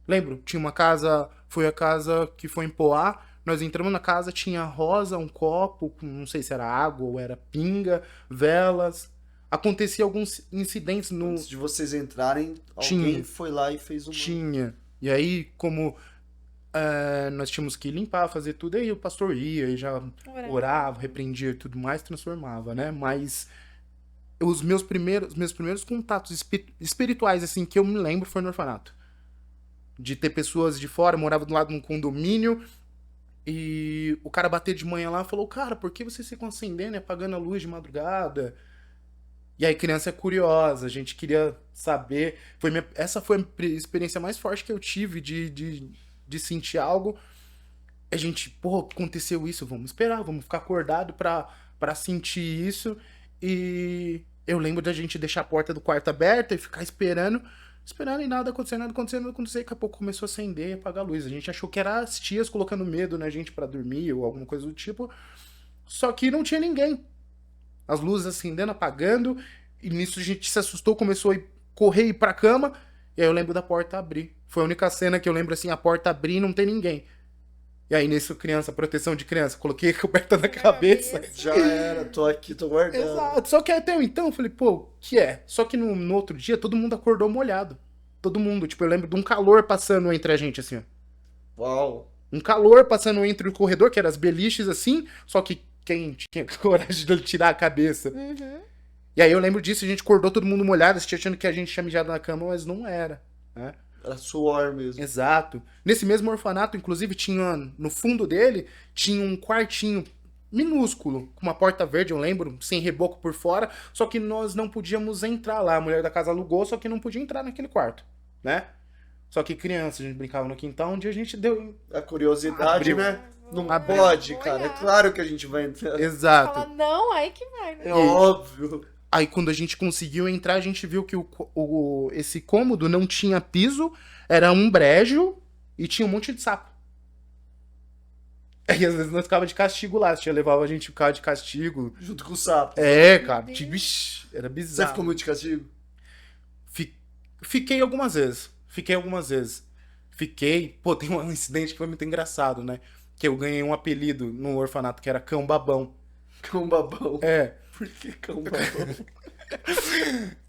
Lembro, tinha uma casa, foi a casa que foi em Poá, nós entramos na casa, tinha rosa, um copo, não sei se era água ou era pinga, velas. Acontecia alguns incidentes no... Antes de vocês entrarem, Tinha. alguém foi lá e fez uma... Tinha. E aí, como nós tínhamos que limpar, fazer tudo, aí o pastor ia e já orava, repreendia e tudo mais, transformava, né? Mas os meus primeiros contatos espirituais, assim, que eu me lembro, foi no orfanato. De ter pessoas de fora, eu morava do lado de um condomínio, e o cara bater de manhã lá e falou, cara, por que vocês ficam acendendo e apagando a luz de madrugada? E aí criança é curiosa, a gente queria saber. Essa foi a experiência mais forte que eu tive de sentir algo. A gente, pô, aconteceu isso, vamos esperar, vamos ficar acordado pra sentir isso. E eu lembro da gente deixar a porta do quarto aberta e ficar esperando e nada acontecendo. Daqui a pouco começou a acender e apagar a luz. A gente achou que era as tias colocando medo na gente pra dormir ou alguma coisa do tipo. Só que não tinha ninguém. As luzes acendendo, apagando. E nisso a gente se assustou, começou a correr e ir pra cama. E aí eu lembro da porta abrir. Foi a única cena que eu lembro assim, a porta abrir e não tem ninguém. E aí nisso, criança, proteção de criança, coloquei a coberta na cabeça. Já era, tô aqui, tô guardando. Exato. Só que até então eu falei, pô, o que é? Só que no outro dia todo mundo acordou molhado. Todo mundo. Tipo, eu lembro de um calor passando entre a gente, assim, ó. Uau. Um calor passando entre o corredor, que eram as beliches, assim, só que quem tinha coragem de tirar a cabeça. Uhum. E aí eu lembro disso, a gente acordou todo mundo molhado, achando que a gente tinha mijado na cama, mas não era, né? Era suor mesmo. Exato. Nesse mesmo orfanato, inclusive, tinha, no fundo dele, tinha um quartinho minúsculo, com uma porta verde, eu lembro, sem reboco por fora, só que nós não podíamos entrar lá. A mulher da casa alugou, só que não podia entrar naquele quarto, né? Só que criança, a gente brincava no quintal, um dia a gente deu... A curiosidade, Abriu. né? Não Abriu. pode, Vou cara. É olhar. claro que a gente vai entrar. Exato. Fala, não, aí que vai, né? É óbvio. Aí quando a gente conseguiu entrar, a gente viu que esse cômodo não tinha piso, era um brejo e tinha um monte de sapo. Aí às vezes nós ficava de castigo lá, a tia levava a gente ficar de castigo. Junto com o sapo. É, cara, Deus. tipo, ixi, era Você bizarro. ficou muito de castigo? Fiquei algumas vezes. Fiquei. Pô, tem um incidente que foi muito engraçado, né? Que eu ganhei um apelido no orfanato que era Cão Babão. Cão babão. É. Por que cão babão?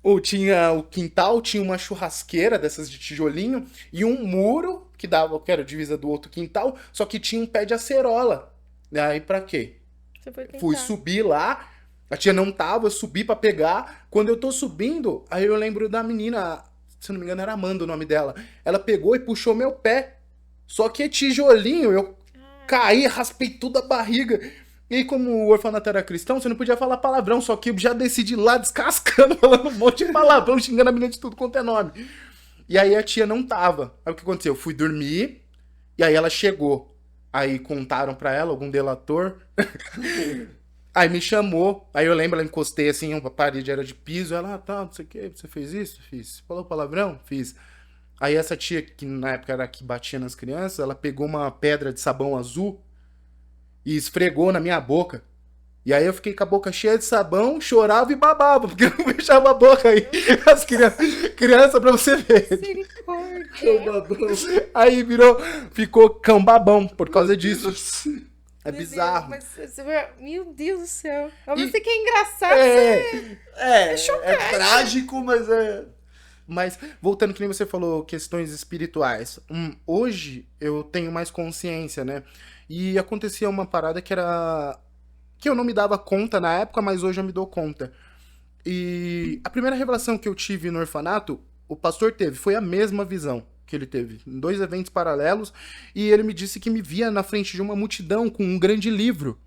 Ou tinha o quintal, tinha uma churrasqueira dessas de tijolinho e um muro que dava, que era a divisa do outro quintal, só que tinha um pé de acerola. E aí pra quê? Você foi tentar. Fui subir lá, a tia não tava, eu subi pra pegar. Quando eu tô subindo, aí eu lembro da menina, se eu não me engano era Amanda o nome dela. Ela pegou e puxou meu pé. Só que é tijolinho, eu caí, raspei toda a barriga. E aí, como o orfanato era cristão, você não podia falar palavrão, só que eu já desci de lá descascando, falando um monte de palavrão, xingando a menina de tudo quanto é nome. E aí a tia não tava. Aí o que aconteceu? Eu fui dormir, e aí ela chegou. Aí contaram pra ela, algum delator. Aí me chamou, aí eu lembro, ela encostei assim, a parede era de piso, ela, tá, não sei o que, você fez isso? Fiz. Falou palavrão? Fiz. Aí essa tia, que na época era a que batia nas crianças, ela pegou uma pedra de sabão azul e esfregou na minha boca. E aí eu fiquei com a boca cheia de sabão, chorava e babava, porque eu não fechava a boca aí. As crianças pra você ver. Misericórdia. Cão babão. Aí ficou cão babão por causa disso. É Meu bizarro. Deus, mas meu Deus do céu. Mas E- você que é engraçado, É, É trágico, mas é... mas voltando que nem você falou, questões espirituais. Hoje eu tenho mais consciência, né? E acontecia uma parada que era... que eu não me dava conta na época, mas hoje eu me dou conta. E a primeira revelação que eu tive no orfanato, o pastor teve, foi a mesma visão que ele teve, em 2 eventos paralelos, e ele me disse que me via na frente de uma multidão com um grande livro,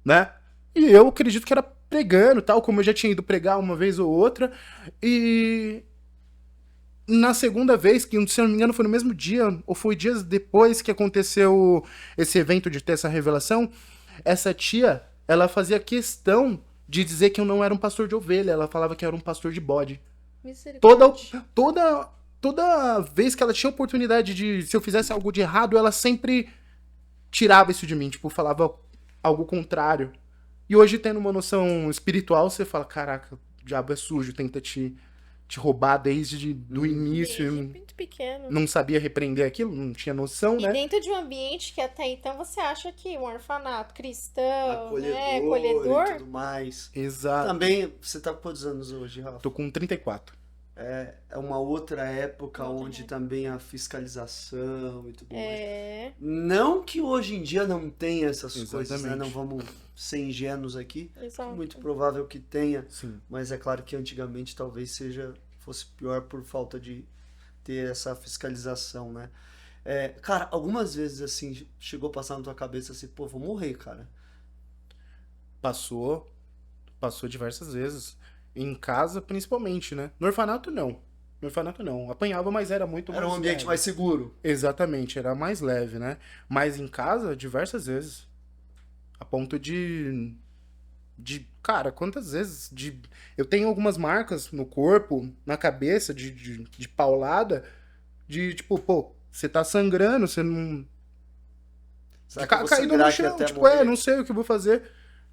né? E eu acredito que era pregando, tal, como eu já tinha ido pregar uma vez ou outra, e na segunda vez, que se eu não me engano foi no mesmo dia, ou foi dias depois que aconteceu esse evento de ter essa revelação, essa tia, ela fazia questão de dizer que eu não era um pastor de ovelha, ela falava que eu era um pastor de bode. Misericórdia. Toda vez que ela tinha oportunidade de, se eu fizesse algo de errado, ela sempre tirava isso de mim, tipo, falava algo contrário. E hoje, tendo uma noção espiritual, você fala, caraca, o diabo é sujo, tenta te roubar desde do início, Desde muito pequeno. não sabia repreender aquilo, não tinha noção, E né? dentro de um ambiente que até então você acha que um orfanato cristão, Acolhedor, né, e acolhedor, tudo mais. Exato. Também, você tá com quantos anos hoje, Rafa? Tô com 34. É uma outra época Outra onde época. também a fiscalização e tudo mais. é, Não que hoje em dia não tenha essas coisas, né? Exatamente. Não vamos ser ingênuos aqui. exato. Muito provável que tenha, Sim. mas é claro que antigamente talvez fosse pior por falta de ter essa fiscalização, né? Cara, algumas vezes assim, chegou a passar na tua cabeça assim, pô, vou morrer, cara. Passou diversas vezes. Em casa, principalmente, né? No orfanato, não. No orfanato, não. Apanhava, mas era muito Era um mais ambiente leve. mais seguro. Exatamente, era mais leve, né? Mas em casa, diversas vezes. A ponto cara, quantas vezes? Eu tenho algumas marcas no corpo, na cabeça, de paulada, de tipo, pô, você tá sangrando, você não. Será que eu vou Caído sangrar no aqui chão, até tipo, morrer? não sei o que eu vou fazer.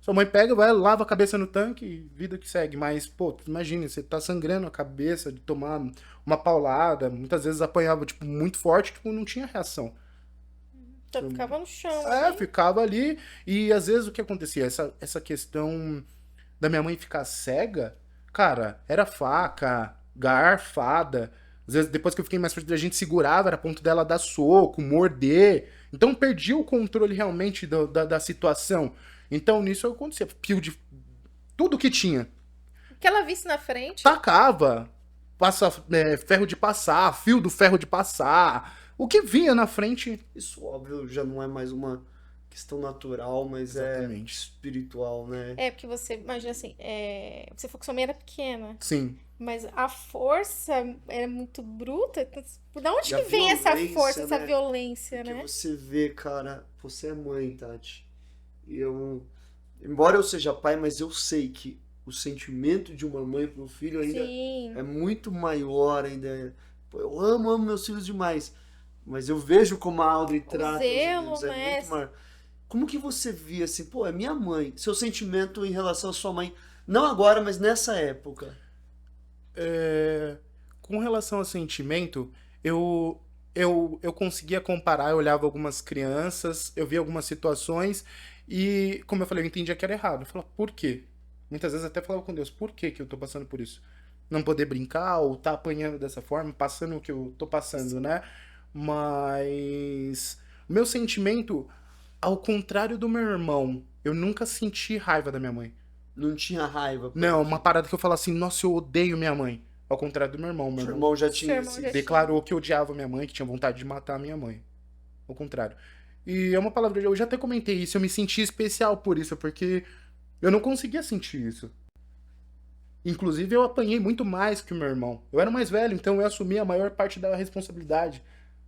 Sua mãe pega, vai, lava a cabeça no tanque e vida que segue. Mas, pô, imagina, você tá sangrando a cabeça de tomar uma paulada, muitas vezes apanhava, tipo, muito forte, tipo, não tinha reação. Então ficava no chão, É, assim. ficava ali e às vezes o que acontecia? Essa questão da minha mãe ficar cega, cara, era faca, garfada. Às vezes, depois que eu fiquei mais perto, a gente segurava, era a ponto dela dar soco, morder. Então perdi o controle realmente da situação. Então nisso acontecia. Fio de tudo que tinha. O que ela visse na frente, Tacava, ferro de passar, fio do ferro de passar. O que vinha na frente. Isso, óbvio, já não é mais uma questão natural, mas é Exatamente. espiritual, né? é porque você, imagina assim, você falou que sua mãe era pequena, Sim. mas a força era muito bruta. Então, da onde E a que vem essa violência, força, essa né? violência, Porque né? você vê, cara, você é mãe, Tati. E embora eu seja pai, mas eu sei que o sentimento de uma mãe pro filho ainda Sim. é muito maior ainda. Pô, eu amo meus filhos demais. Mas eu vejo como a Audrey trata os zelo, meninos, é né? muito maior. Como que você via assim, pô, é minha mãe, seu sentimento em relação à sua mãe, não agora, mas nessa época? É, com relação ao sentimento, eu conseguia comparar, eu olhava algumas crianças, eu via algumas situações e, como eu falei, eu entendia que era errado. Eu falava, por quê? Muitas vezes até falava com Deus, por que que eu tô passando por isso? Não poder brincar ou tá apanhando dessa forma, passando o que eu tô passando, né? Mas o meu sentimento, ao contrário do meu irmão, eu nunca senti raiva da minha mãe. Não tinha raiva. Não, uma parada que eu falo assim, nossa, eu odeio minha mãe. Ao contrário do meu irmão. Meu Seu irmão irmão já Seu tinha irmão já tinha. declarou que odiava minha mãe, que tinha vontade de matar a minha mãe. Ao contrário. E é uma palavra, eu já até comentei isso, eu me senti especial por isso, porque eu não conseguia sentir isso. Inclusive, eu apanhei muito mais que o meu irmão. Eu era o mais velho, então eu assumi a maior parte da responsabilidade.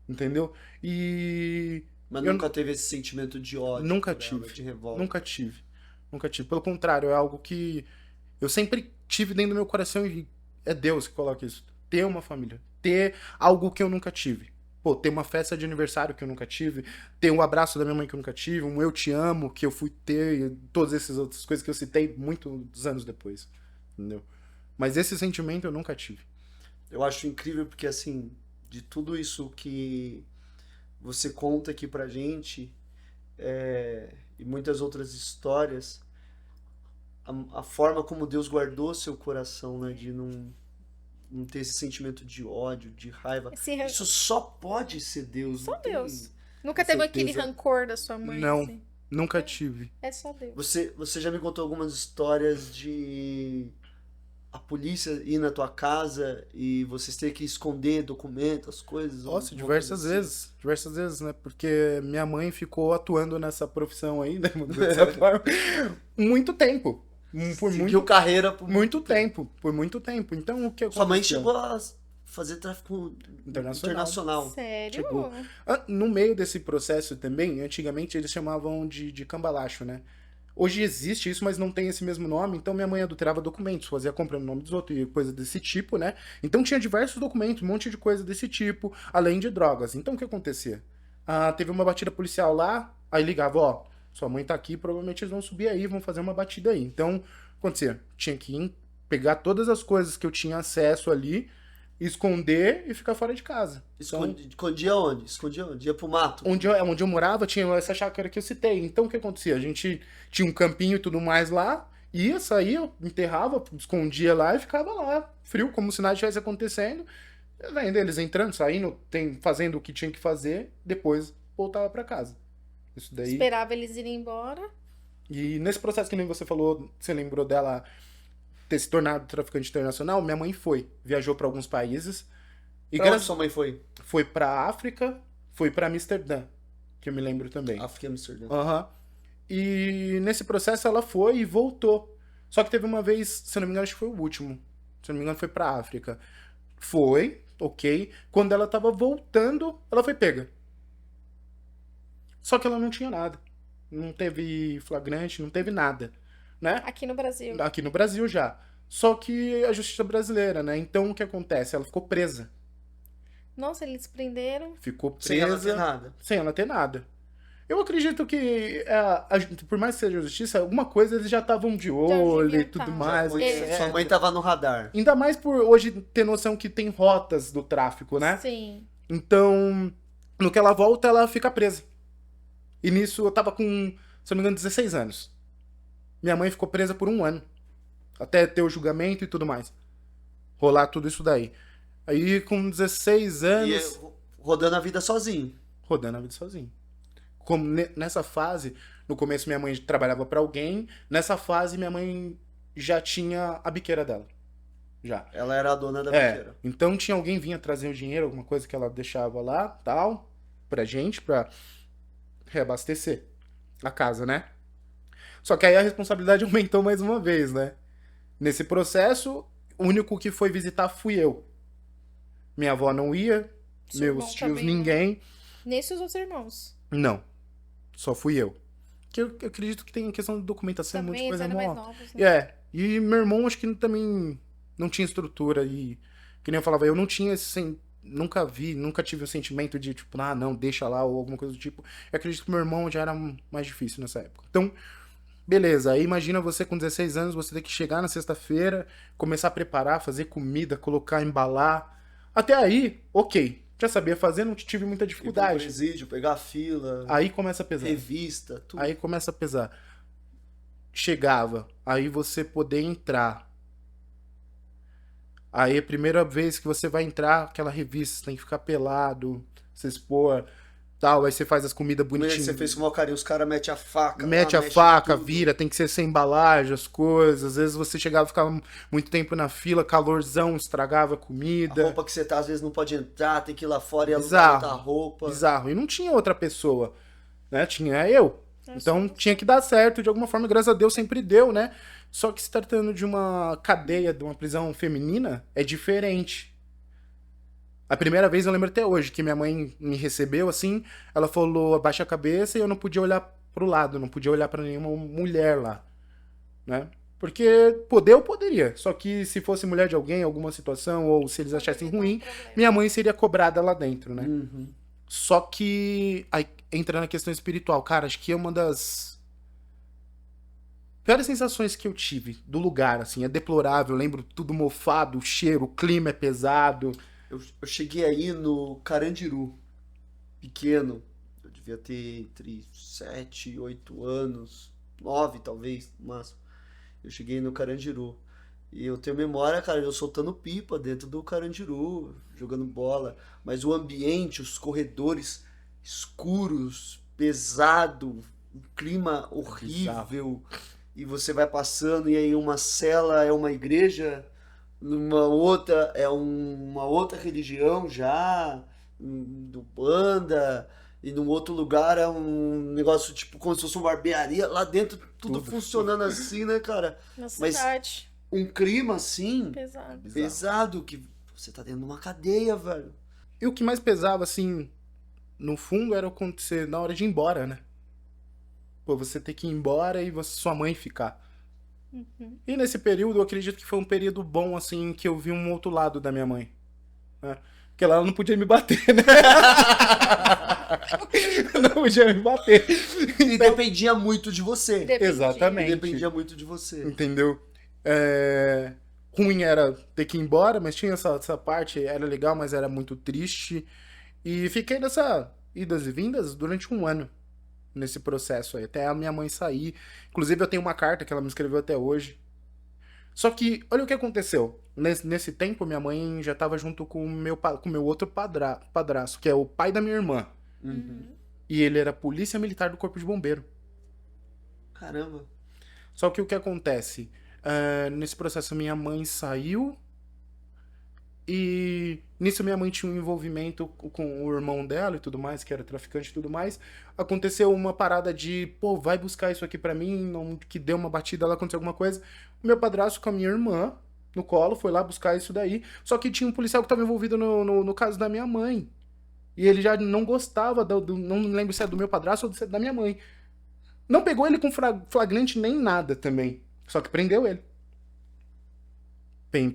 Entendeu? E. Mas eu nunca teve esse sentimento de ódio nunca por ela, tive. de revolta. Nunca tive. Nunca tive. Pelo contrário, é algo que eu sempre tive dentro do meu coração e é Deus que coloca isso. Ter uma família. Ter algo que eu nunca tive. Pô, ter uma festa de aniversário que eu nunca tive. Ter um abraço da minha mãe que eu nunca tive. Um eu te amo que eu fui ter. E todas essas outras coisas que eu citei muitos anos depois. Entendeu? Mas esse sentimento eu nunca tive. Eu acho incrível porque, assim, de tudo isso que você conta aqui pra gente, e muitas outras histórias, a forma como Deus guardou seu coração, né, de não ter esse sentimento de ódio, de raiva, isso só pode ser Deus. Só não tem- Deus. Nunca Com teve aquele certeza. rancor da sua mãe, Não. assim. Nunca tive. É só Deus. Você já me contou algumas histórias de a polícia ir na tua casa e vocês terem que esconder documentos, as coisas. Nossa, alguma diversas coisa assim? vezes. Diversas vezes, né? Porque minha mãe ficou atuando nessa profissão aí, né? Dessa forma, muito tempo. Por Seguiu carreira por muito tempo. Por muito tempo. Então, o que Sua mãe aconteceu? chegou a fazer tráfico internacional. Sério? Chegou. No meio desse processo também, antigamente eles chamavam de cambalacho, né? Hoje existe isso, mas não tem esse mesmo nome. Então minha mãe adulterava documentos, fazia compra no nome dos outros e coisa desse tipo, né? Então tinha diversos documentos, um monte de coisa desse tipo, além de drogas. Então o que acontecia? Teve uma batida policial lá, aí ligava, ó, sua mãe tá aqui, provavelmente eles vão subir aí, vão fazer uma batida aí. Então, acontecia, tinha que pegar todas as coisas que eu tinha acesso ali, esconder e ficar fora de casa. Então, Escondia onde? Escondia onde? Ia pro mato? onde eu morava tinha essa chácara que eu citei. Então o que acontecia? A gente tinha um campinho e tudo mais lá, ia, saía, enterrava, escondia lá e ficava lá, frio, como se nada estivesse acontecendo. Vendo eles entrando, saindo, fazendo o que tinha que fazer, depois voltava pra casa. Isso daí. Esperava eles irem embora. E nesse processo que nem você falou, você lembrou dela ter se tornado traficante internacional? Minha mãe viajou pra alguns países. E Pra onde sua mãe foi? foi pra África, foi pra Amsterdã, que eu me lembro também. África e Amsterdã. Aham. E nesse processo ela foi e voltou. Só que teve uma vez, se eu não me engano, acho que foi o último. Se eu não me engano, foi pra África. Foi, ok. Quando ela tava voltando, ela foi pega. Só que ela não tinha nada. Não teve flagrante, não teve nada, né? Aqui no Brasil. Aqui no Brasil já. Só que a justiça brasileira, né? Então o que acontece? Ela ficou presa. Nossa, eles prenderam. Ficou Sem ela ter presa nada. sem ela ter nada. Eu acredito que, por mais que seja justiça, alguma coisa eles já estavam de olho e tudo adivinhava. mais. Sua mãe tava no radar. Ainda mais por hoje ter noção que tem rotas do tráfico, né? Sim. Então, no que ela volta, ela fica presa. E nisso eu tava com, se eu não me engano, 16 anos. Minha mãe ficou presa por 1 ano. Até ter o julgamento e tudo mais. Rolar tudo isso daí. Aí com 16 E anos, rodando a vida sozinho. rodando a vida sozinho. Como nessa fase, no começo minha mãe trabalhava pra alguém. Nessa fase minha mãe já tinha a biqueira dela. Já. Ela era a dona da É, biqueira. então tinha alguém vinha trazer o dinheiro, alguma coisa que ela deixava lá, tal, pra gente, pra reabastecer a casa, né? Só que aí a responsabilidade aumentou mais uma vez, né? Nesse processo, o único que foi visitar fui eu. Minha avó não ia, Seu meus irmão tios, também, né? ninguém. Nesses outros irmãos. Não. Só fui eu. Que eu acredito que tem questão de documentação, um monte de Também, eles coisa eram mais mó. novos, né? E meu irmão acho que também não tinha estrutura e que nem eu falava, eu não tinha nunca tive o sentimento de tipo, não, deixa lá ou alguma coisa do tipo. Eu acredito que meu irmão já era mais difícil nessa época. Então, beleza, aí imagina você com 16 anos, você ter que chegar na sexta-feira, começar a preparar, fazer comida, colocar, embalar. Até aí, ok. Já sabia fazer, não tive muita Ir pro dificuldade. presídio, pegar a fila, Aí começa a pesar. revista, tudo. Aí começa a pesar. Chegava, aí você poder entrar. Aí a primeira vez que você vai entrar, aquela revista, você tem que ficar pelado, se expor, tal. Aí você faz as comidas Primeiro que bonitinhas. você fez com o maior carinho, os caras metem a faca. Mete lá, a mexe faca, tudo. vira, tem que ser sem embalagem, as coisas. Às vezes você chegava e ficava muito tempo na fila, calorzão, estragava a A comida. roupa que você tá, às vezes não pode entrar, tem que ir lá fora e alugar Bizarro. outra roupa. Bizarro. E não tinha outra pessoa, né? Tinha eu. É Então só você. tinha que dar certo de alguma forma, graças a Deus sempre deu, né? Só que se tratando de uma cadeia, de uma prisão feminina, é diferente. A primeira vez eu lembro até hoje que minha mãe me recebeu assim, ela falou abaixa a cabeça e eu não podia olhar pro lado, não podia olhar pra nenhuma mulher lá, né? Porque poder eu poderia, só que se fosse mulher de alguém, alguma situação, ou se eles achassem Poderia dar um ruim, problema. minha mãe seria cobrada lá dentro, né? Uhum. Só que aí entra na questão espiritual. Cara, acho que é uma das piores sensações que eu tive do lugar, assim. É deplorável, eu lembro tudo mofado, o cheiro, o clima é pesado. Eu cheguei aí no Carandiru, pequeno. Eu devia ter entre 7 e 8 anos, 9 talvez, no máximo. Eu cheguei no Carandiru. E eu tenho memória, cara, eu soltando pipa dentro do Carandiru, jogando bola. Mas o ambiente, os corredores escuros, pesado, um clima horrível. E você vai passando e aí uma cela é uma igreja, numa outra é uma outra religião já, do banda, e num outro lugar é um negócio tipo como se fosse uma barbearia, lá dentro tudo funcionando assim, né, cara? Na Mas cidade. um clima assim, Pesado. pesado, que você tá dentro de uma cadeia, velho. E o que mais pesava, assim, no fundo, era acontecer na hora de ir embora, né? Pô, você ter que ir embora e sua mãe ficar. Uhum. E nesse período, eu acredito que foi um período bom, assim, que eu vi um outro lado da minha mãe. Né? Porque ela não podia me bater, né? Não podia me bater. E dependia muito de você. Dependia. Exatamente. Dependia muito de você. Entendeu? Ruim era ter que ir embora, mas tinha essa parte, era legal, mas era muito triste. E fiquei nessa idas e vindas durante 1 ano, nesse processo aí, até a minha mãe sair. Inclusive, eu tenho uma carta que ela me escreveu até hoje. Só que, olha o que aconteceu. Nesse tempo, minha mãe já estava junto com o meu outro padrasto, que é o pai da minha irmã. Uhum. E ele era polícia militar do Corpo de Bombeiro. Caramba. Só que o que acontece? Nesse processo, minha mãe saiu e nisso minha mãe tinha um envolvimento com o irmão dela e tudo mais, que era traficante e tudo mais. Aconteceu uma parada de, pô, vai buscar isso aqui pra mim, não, que deu uma batida lá, aconteceu alguma coisa. O meu padrasto com a minha irmã no colo foi lá buscar isso daí. Só que tinha um policial que estava envolvido no caso da minha mãe. E ele já não gostava, não lembro se é do meu padrasto ou se é da minha mãe. Não pegou ele com flagrante nem nada também. Só que prendeu ele.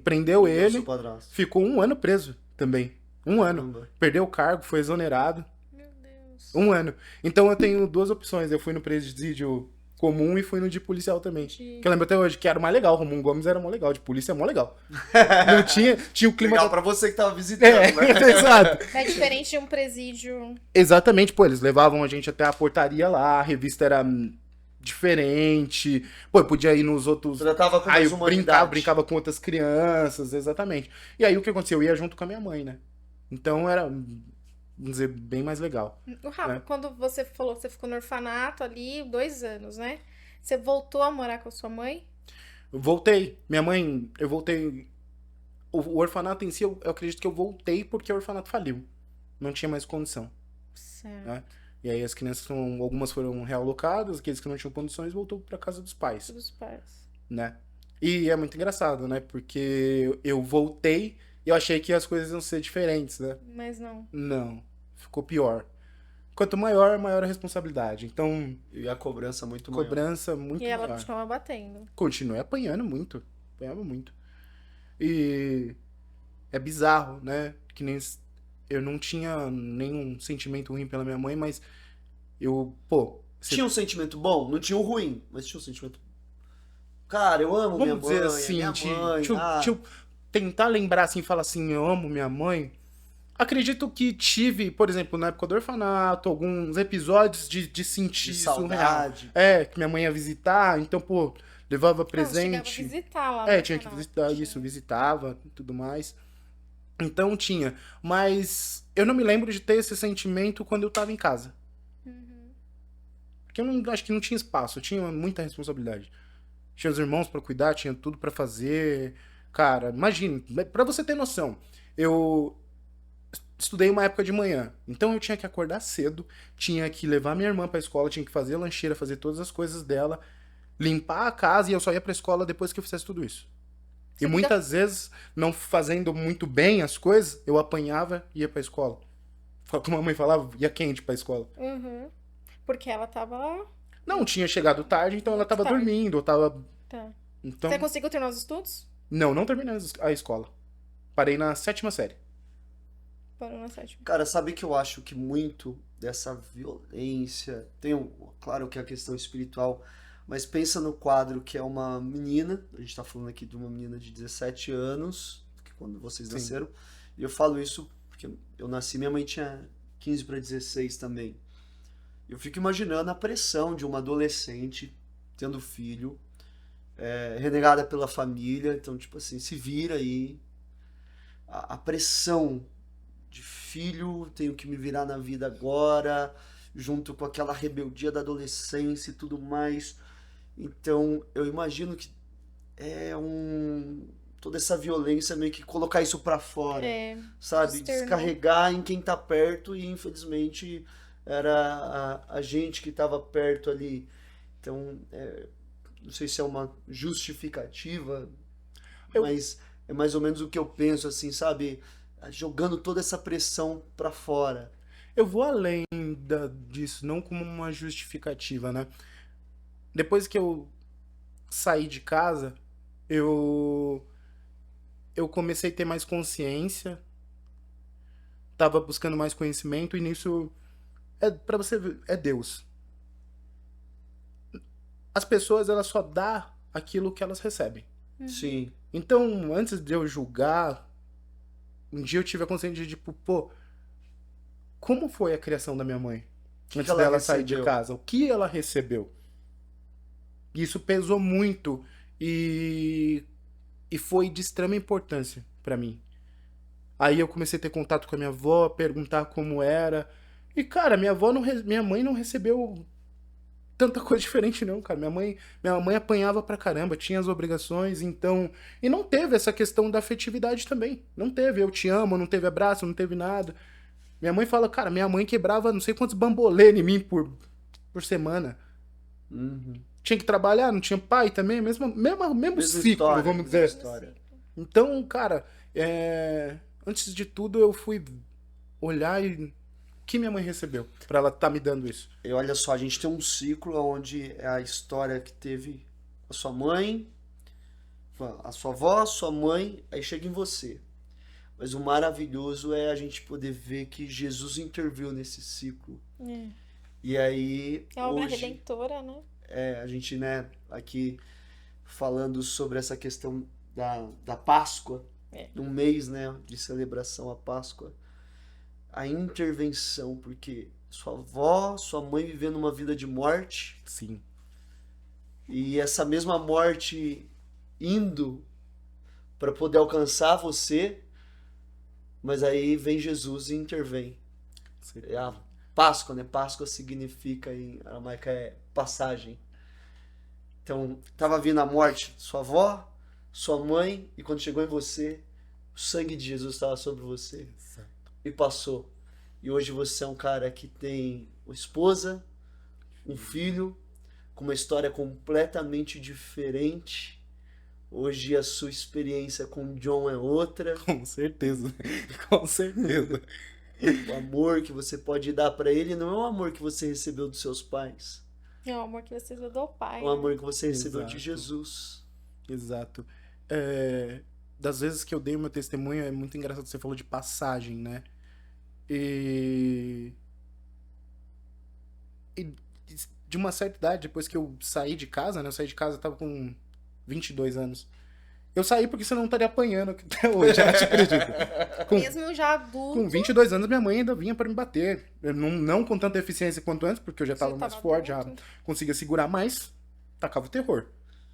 Prendeu ele, Seu padrasto. ficou 1 ano preso também. 1 ano. Caramba. Perdeu o cargo, foi exonerado. Meu Deus. anos. 1 ano. Então eu tenho 2 opções. Eu fui no presídio comum e fui no de policial também. Que eu lembro até hoje que era o mais legal. O Ramon Gomes era mó legal. De polícia é mó legal. Não tinha o clima... Legal pra você que tava visitando, né? Exato. É diferente de um presídio. Exatamente, pô, eles levavam a gente até a portaria lá, a revista era diferente. Pô, eu podia ir nos outros... Você já tava com Aí mais eu humanidade. brincava com outras crianças, exatamente. E aí o que aconteceu? Eu ia junto com a minha mãe, né? Então era, vamos dizer, bem mais legal. O Rafa, É. quando você falou que você ficou no orfanato ali 2 anos, né? Você voltou a morar com a sua mãe? Eu voltei. Minha mãe, eu voltei... O orfanato em si, eu acredito que eu voltei porque o orfanato faliu. Não tinha mais condição. Certo. Né? E aí as crianças, algumas foram realocadas, aqueles que não tinham condições, voltou pra casa dos pais, Dos pais. né? E é muito engraçado, né? Porque eu voltei e eu achei que as coisas iam ser diferentes, né? Mas não. Não, ficou pior. Quanto maior, maior a responsabilidade. Então, E a cobrança muito maior. cobrança muito E ela maior. continuava batendo. Continuei apanhando muito. Apanhava muito. E é bizarro, né? Que nem eu não tinha nenhum sentimento ruim pela minha mãe, mas eu, pô, Tinha um sentimento bom? Não tinha o ruim, mas tinha um sentimento... Cara, eu amo minha vamos mãe, dizer assim, minha mãe. deixa eu tentar lembrar assim, falar assim, eu amo minha mãe. Acredito que tive, por exemplo, na época do orfanato, alguns episódios de sentir De isso real. saudade. É, que minha mãe ia visitar, então, pô, levava Ah, você chegava a presente. visitar lá no É, tinha que orfanato. visitar isso, visitava e tudo mais. Então tinha. Mas eu não me lembro de ter esse sentimento quando eu tava em casa. Uhum. Porque eu não, acho que não tinha espaço, eu tinha muita responsabilidade. Tinha os irmãos pra cuidar, tinha tudo pra fazer. Cara, imagine, pra você ter noção, eu estudei uma época de manhã, então eu tinha que acordar cedo, tinha que levar minha irmã pra escola, tinha que fazer a lancheira, fazer todas as coisas dela, limpar a casa e eu só ia pra escola depois que eu fizesse tudo isso. Você E fica- muitas vezes, não fazendo muito bem as coisas, eu apanhava e ia pra escola. Como a mãe falava, ia quente pra escola. Uhum. Porque ela tava. Não, tinha chegado tarde, então ela tava Tarde. dormindo, eu tava... Tá. Então... Você conseguiu terminar os estudos? Não terminei a escola. Parei na 7ª série. Parou na 7ª. Cara, sabe que eu acho que muito dessa violência... Claro que é a questão espiritual, mas pensa no quadro que é uma menina, a gente tá falando aqui de uma menina de 17 anos, que quando vocês Sim. nasceram, e eu falo isso porque eu nasci, minha mãe tinha 15 para 16 também. Eu fico imaginando a pressão de uma adolescente tendo filho, renegada pela família, então, tipo assim, se vira aí, a pressão de filho, tenho que me virar na vida agora, junto com aquela rebeldia da adolescência e tudo mais. Então, eu imagino que toda essa violência, meio que colocar isso pra fora, É. sabe? externo. Descarregar em quem tá perto e, infelizmente, era a gente que tava perto ali. Então, não sei se é uma justificativa, mas é mais ou menos o que eu penso, assim, sabe? Jogando toda essa pressão pra fora. Eu vou além disso, não como uma justificativa, né? Depois que eu saí de casa, eu comecei a ter mais consciência, tava buscando mais conhecimento e nisso, pra você ver, é Deus. As pessoas, elas só dão aquilo que elas recebem. Sim. Então, antes de eu julgar, um dia eu tive a consciência de, tipo, pô, como foi a criação da minha mãe? Antes ela dela sair de recebeu? casa. O que ela recebeu? Isso pesou muito e foi de extrema importância pra mim. Aí eu comecei a ter contato com a minha avó, perguntar como era. E, cara, minha mãe não recebeu tanta coisa diferente não, cara. Minha mãe apanhava pra caramba, tinha as obrigações, então... E não teve essa questão da afetividade também. Não teve, eu te amo, não teve abraço, não teve nada. Minha mãe fala, cara, minha mãe quebrava não sei quantos bambolê em mim por semana. Uhum. Tinha que trabalhar, não tinha pai também, mesmo Mesma ciclo, história, vamos mesma dizer. história. Então, cara, antes de tudo eu fui olhar e o que minha mãe recebeu pra ela tá me dando isso. E olha só, a gente tem um ciclo onde é a história que teve a sua mãe, a sua avó, a sua mãe, aí chega em você. Mas o maravilhoso é a gente poder ver que Jesus interviu nesse ciclo. E aí, É a obra hoje, redentora, né? a gente, né, aqui falando sobre essa questão da Páscoa, um mês, né, de celebração à Páscoa, a intervenção, porque sua avó, sua mãe vivendo uma vida de morte, Sim. e essa mesma morte indo para poder alcançar você, mas aí vem Jesus e intervém. É a Páscoa, né? Páscoa significa em aramaico é passagem. Então, tava vindo a morte de sua avó, sua mãe, e quando chegou em você, o sangue de Jesus estava sobre você e passou. E hoje você é um cara que tem uma esposa, um filho, com uma história completamente diferente. Hoje a sua experiência com o John é outra. Com certeza. Com certeza. O amor que você pode dar para ele não é o amor que você recebeu dos seus pais. É o amor que você recebeu do Pai. É o amor que você recebeu Exato. de Jesus. Exato. Das vezes que eu dei o meu testemunho, é muito engraçado, você falou de passagem, né? E de uma certa idade, depois que eu saí de casa, né? Eu saí de casa, eu tava com 22 anos. Eu saí porque senão eu não estaria apanhando aqui até hoje, já te acredito. Mesmo já adulto. Com 22 anos, minha mãe ainda vinha para me bater. Eu não com tanta eficiência quanto antes, porque eu já estava Você mais tava forte, já adulto. conseguia segurar, mas tacava o terror.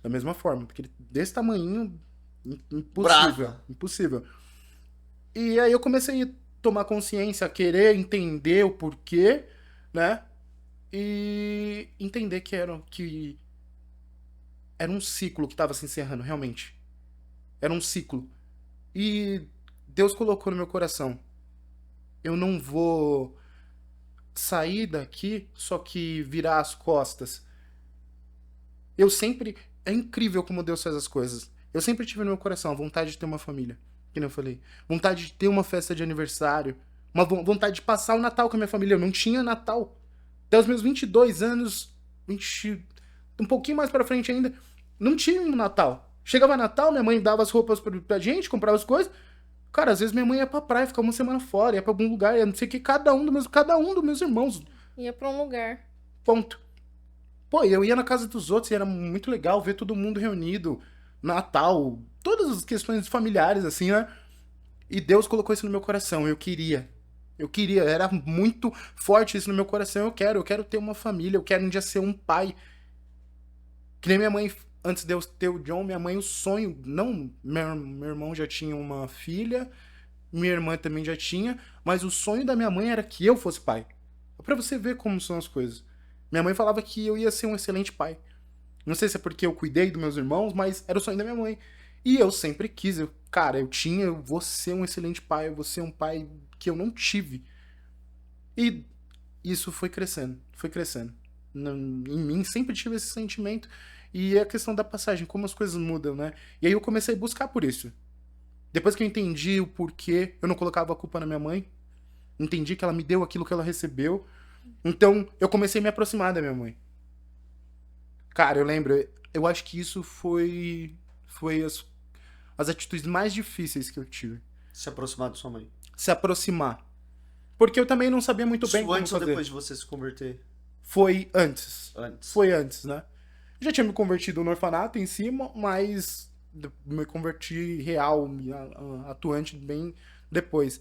Da mesma forma, porque ele, desse tamanhinho, impossível. Brava. Impossível. E aí eu comecei a tomar consciência, a querer entender o porquê, né? E entender que era um ciclo que estava se encerrando, realmente. Era um ciclo. E Deus colocou no meu coração. Eu não vou sair daqui só que virar as costas. Eu sempre... É incrível como Deus faz as coisas. Eu sempre tive no meu coração a vontade de ter uma família. Que nem eu falei. Vontade de ter uma festa de aniversário. Uma vontade de passar o Natal com a minha família. Eu não tinha Natal. Até os meus 22 anos... um pouquinho mais pra frente ainda. Não tinha um Natal. Chegava Natal, minha mãe dava as roupas pra gente, comprava as coisas. Cara, às vezes minha mãe ia pra praia, ficava uma semana fora, ia pra algum lugar, ia não sei o que, cada um dos meus irmãos. Ia pra um lugar. Ponto. Pô, eu ia na casa dos outros e era muito legal ver todo mundo reunido, Natal, todas as questões familiares, assim, né? E Deus colocou isso no meu coração, eu queria, era muito forte isso no meu coração, eu quero ter uma família, eu quero um dia ser um pai. Que nem minha mãe, antes de eu ter o John, minha mãe, o sonho, não, meu irmão já tinha uma filha, minha irmã também já tinha, mas o sonho da minha mãe era que eu fosse pai. Pra você ver como são as coisas. Minha mãe falava que eu ia ser um excelente pai. Não sei se é porque eu cuidei dos meus irmãos, mas era o sonho da minha mãe. E eu sempre quis, eu vou ser um excelente pai, eu vou ser um pai que eu não tive. E isso foi crescendo, foi crescendo. Em mim sempre tive esse sentimento. E é a questão da passagem, como as coisas mudam, né? E aí eu comecei a buscar por isso. Depois que eu entendi o porquê, eu não colocava a culpa na minha mãe. Entendi que ela me deu aquilo que ela recebeu. Então, eu comecei a me aproximar da minha mãe. Cara, eu lembro, eu acho que isso foi as atitudes mais difíceis que eu tive. Se aproximar de sua mãe. Se aproximar. Porque eu também não sabia muito bem Isso como antes ou fazer. depois de você se converter? Foi antes. Antes. Foi antes, né? Já tinha me convertido no orfanato em cima, mas me converti real, atuante bem depois.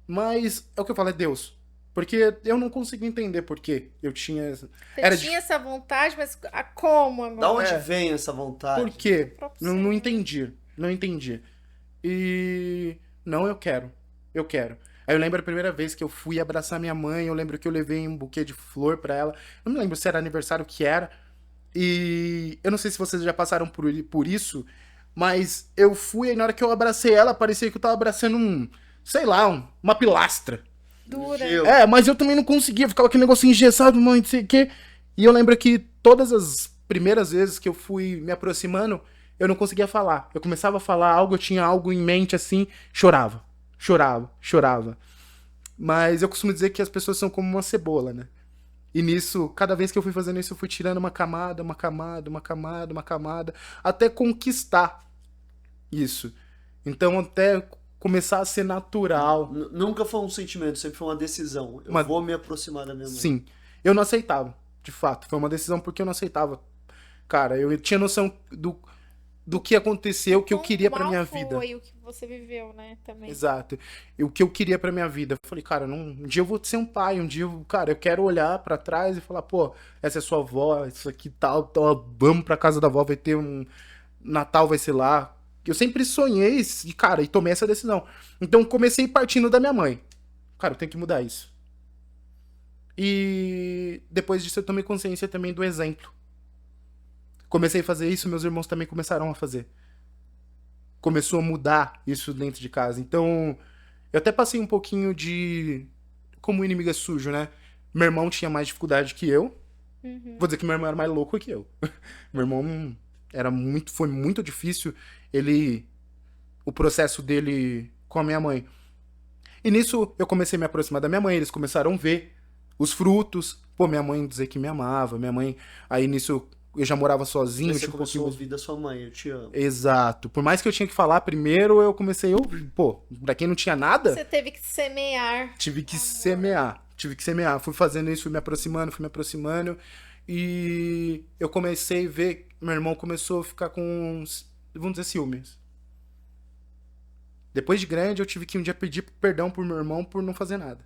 Mas é o que eu falo, é Deus. Porque eu não consigo entender por que eu tinha... Você tinha essa vontade, mas como, amor? Da onde vem essa vontade? Por quê? Próprio Não Senhor. entendi. Não entendi. E... Não, eu quero. Eu quero. Aí eu lembro a primeira vez que eu fui abraçar minha mãe, eu lembro que eu levei um buquê de flor pra ela. Eu não lembro se era aniversário que era. E eu não sei se vocês já passaram por isso, mas eu fui, aí na hora que eu abracei ela, parecia que eu tava abraçando sei lá, uma pilastra. Dura. Gelo. Mas eu também não conseguia, ficava aquele negocinho engessado, mãe, não sei o quê. E eu lembro que todas as primeiras vezes que eu fui me aproximando, eu não conseguia falar. Eu começava a falar algo, eu tinha algo em mente assim, chorava. Mas eu costumo dizer que as pessoas são como uma cebola, né? E nisso, cada vez que eu fui fazendo isso, eu fui tirando uma camada, até conquistar isso. Então, até começar a ser natural. Nunca foi um sentimento, sempre foi uma decisão. Eu Uma- vou me aproximar da minha mãe. Sim, eu não aceitava, de fato. Foi uma decisão porque eu não aceitava. Cara, eu tinha noção do que aconteceu, o que eu Quão queria pra mal minha vida. foi o que você viveu, né, também. Exato. E o que eu queria pra minha vida. Eu falei, cara, um dia eu vou ser um pai, um dia, cara, eu quero olhar pra trás e falar, pô, essa é sua avó, isso aqui tal, vamos pra casa da avó, vai ter um Natal, vai ser lá. Eu sempre sonhei, e, cara, e tomei essa decisão. Então comecei partindo da minha mãe. Cara, eu tenho que mudar isso. E depois disso eu tomei consciência também do exemplo. Comecei a fazer isso, meus irmãos também começaram a fazer. Começou a mudar isso dentro de casa. Então, eu até passei um pouquinho de. Como o inimigo é sujo, né? Meu irmão tinha mais dificuldade que eu. Vou dizer que meu irmão era mais louco que eu. Meu irmão foi muito difícil o processo dele com a minha mãe. E nisso eu comecei a me aproximar da minha mãe, eles começaram a ver os frutos. Pô, minha mãe dizer que me amava, minha mãe. Aí nisso eu já morava sozinho, Você tinha um começou a pouquinho. ouvir da sua mãe, eu te amo. Exato. Por mais que eu tinha que falar primeiro, eu comecei a ouvir. Pô, pra quem não tinha nada, Você teve que semear. tive que semear. Tive que semear. Fui fazendo isso, fui me aproximando. E eu comecei a ver. Meu irmão começou a ficar com, vamos dizer, ciúmes. Depois de grande, eu tive que um dia pedir perdão pro meu irmão por não fazer nada.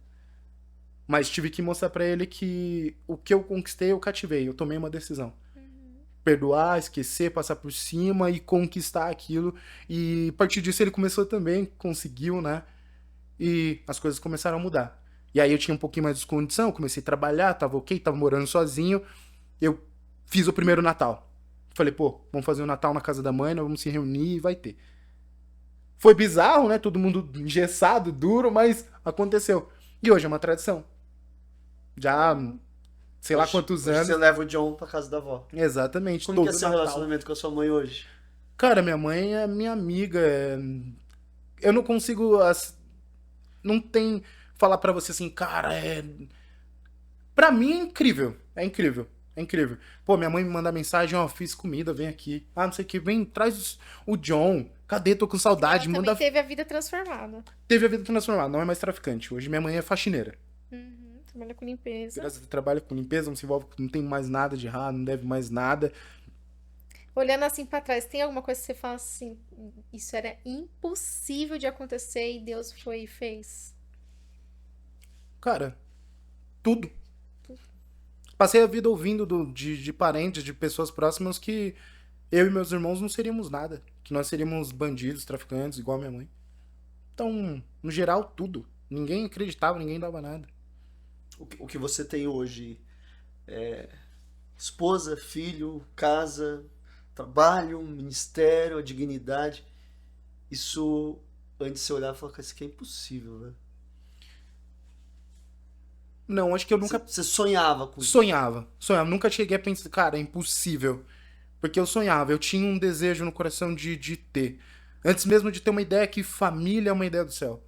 Mas tive que mostrar pra ele que o que eu conquistei, eu cativei. Eu tomei uma decisão. Perdoar, esquecer, passar por cima e conquistar aquilo. E a partir disso ele começou também, conseguiu, né? E as coisas começaram a mudar. E aí eu tinha um pouquinho mais de condição, comecei a trabalhar, tava ok, tava morando sozinho. Eu fiz o primeiro Natal. Falei, pô, vamos fazer o Natal na casa da mãe, nós vamos se reunir e vai ter. Foi bizarro, né? Todo mundo engessado, duro, mas aconteceu. E hoje é uma tradição. Já, sei lá quantos Hoje anos. você leva o John pra casa da avó. Exatamente. Como que é todo seu Natal. relacionamento com a sua mãe hoje? Cara, minha mãe é minha amiga. Eu não consigo. Não tem. Falar pra você assim, cara, Pra mim é incrível. É incrível. É incrível. Pô, minha mãe me manda mensagem, ó, fiz comida, vem aqui. Ah, não sei o que, vem, traz o John. Cadê? Tô com saudade. Ela Manda. também teve a vida transformada. Teve a vida transformada, não é mais traficante. Hoje minha mãe é faxineira. Trabalha com limpeza. Graças a Deus, trabalha com limpeza, não se envolve, não tem mais nada de errado, não deve mais nada. Olhando assim pra trás, tem alguma coisa que você fala assim, isso era impossível de acontecer e Deus foi e fez? Cara, tudo. Passei a vida ouvindo de parentes, de pessoas próximas que eu e meus irmãos não seríamos nada. Que nós seríamos bandidos, traficantes, igual a minha mãe. Então, no geral, tudo. Ninguém acreditava, ninguém dava nada. O que você tem hoje é esposa, filho, casa, trabalho, ministério, a dignidade. Isso, antes de você olhar e falar, cara, isso aqui é impossível, velho. Não, acho que eu nunca Você sonhava com isso. sonhava. Nunca cheguei a pensar, cara, é impossível. Porque eu sonhava, eu tinha um desejo no coração de ter. Antes mesmo de ter uma ideia que família é uma ideia do céu.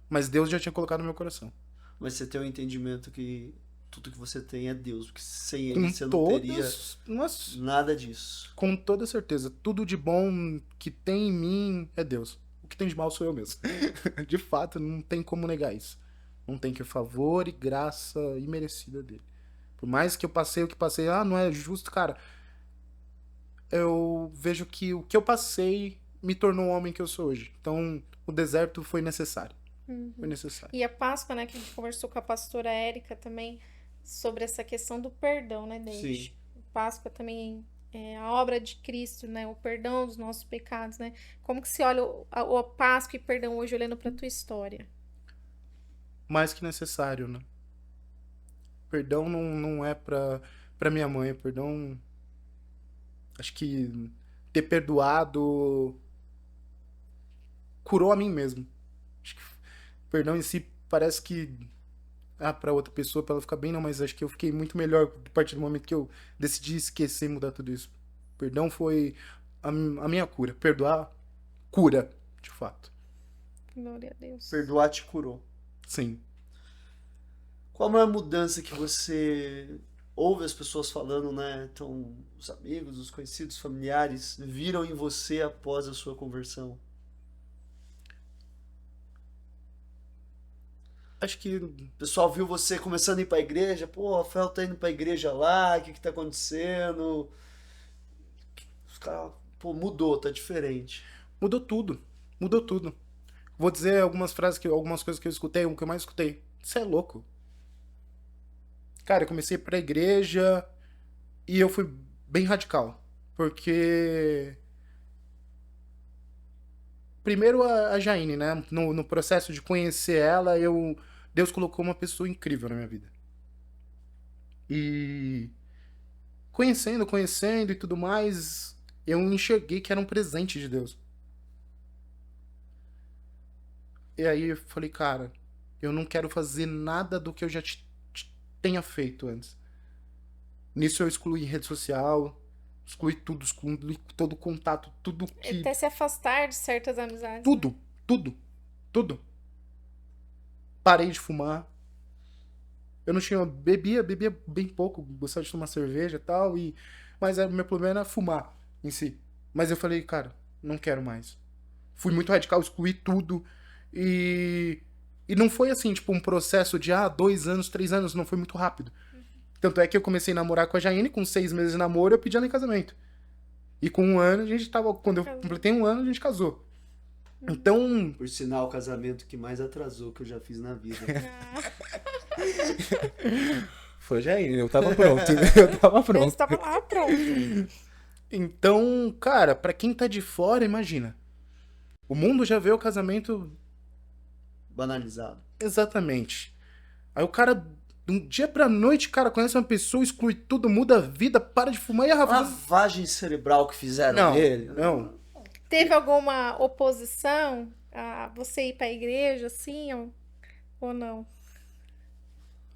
Mas Deus já tinha colocado no meu coração. Mas você tem um entendimento que tudo que você tem é Deus, porque sem ele Com você não teria todas. Nossa, nada disso. com toda certeza. Tudo de bom que tem em mim é Deus. O que tem de mal sou eu mesmo. De fato, não tem como negar isso. Não tem que favor e graça imerecida dele. Por mais que eu passei o que passei, não é justo, cara. Eu vejo que o que eu passei me tornou o homem que eu sou hoje. Então, o deserto foi necessário. Foi necessário. E a Páscoa, né, que a gente conversou com a pastora Érica também sobre essa questão do perdão, né, Deide? Sim. Páscoa também é a obra de Cristo, né, o perdão dos nossos pecados, né? Como que você olha a Páscoa e perdão hoje olhando pra tua história? Mais que necessário, né? Perdão não é pra minha mãe. Perdão. Acho que ter perdoado curou a mim mesmo. Acho que perdão em si parece que. Pra outra pessoa, pra ela ficar bem, não, mas acho que eu fiquei muito melhor a partir do momento que eu decidi esquecer e mudar tudo isso. Perdão foi a minha cura. Perdoar, cura, de fato. Glória a Deus. Perdoar te curou. Sim. Qual a maior mudança que você ouve as pessoas falando, né? Então, os amigos, os conhecidos, familiares viram em você após a sua conversão? Acho que O pessoal viu você começando a ir pra igreja, pô, o Rafael tá indo pra igreja lá, o que que tá acontecendo? Os caras, pô, mudou, tá diferente. mudou tudo. Mudou tudo. Vou dizer algumas frases, algumas coisas que eu escutei, o que eu mais escutei. Você é louco. Cara, eu comecei pra igreja e eu fui bem radical. Porque. Primeiro a Jaine, né? No processo de conhecer ela, Deus colocou uma pessoa incrível na minha vida. E conhecendo e tudo mais, eu enxerguei que era um presente de Deus. E aí eu falei, cara, eu não quero fazer nada do que eu já tenha feito antes. Nisso eu excluí rede social, excluí tudo, excluí todo contato, tudo que. Até se afastar de certas amizades. Tudo, tudo, tudo. Parei de fumar. Eu não tinha. Bebia bem pouco, gostava de tomar cerveja e tal, mas o meu problema era fumar em si. Mas eu falei, cara, não quero mais. Fui muito radical, excluí tudo. E não foi assim, tipo, um processo de 2 anos, 3 anos, não foi muito rápido. Tanto é que eu comecei a namorar com a Jaine, com 6 meses de namoro, eu pedi ela em casamento. E com 1 ano a gente tava. Quando eu completei 1 ano, a gente casou. Então. Por sinal, o casamento que mais atrasou que eu já fiz na vida. Foi a Jaine, eu tava pronto. Eu tava pronto. Eles estavam lá, pronto. Então, cara, pra quem tá de fora, imagina. O mundo já vê o casamento. Banalizado. Exatamente. Aí o cara, de um dia pra noite, cara, conhece uma pessoa, exclui tudo, muda a vida, para de fumar e a Rafa. Lavagem cerebral que fizeram Não, nele. não. Teve alguma oposição a você ir pra igreja, assim, ou não?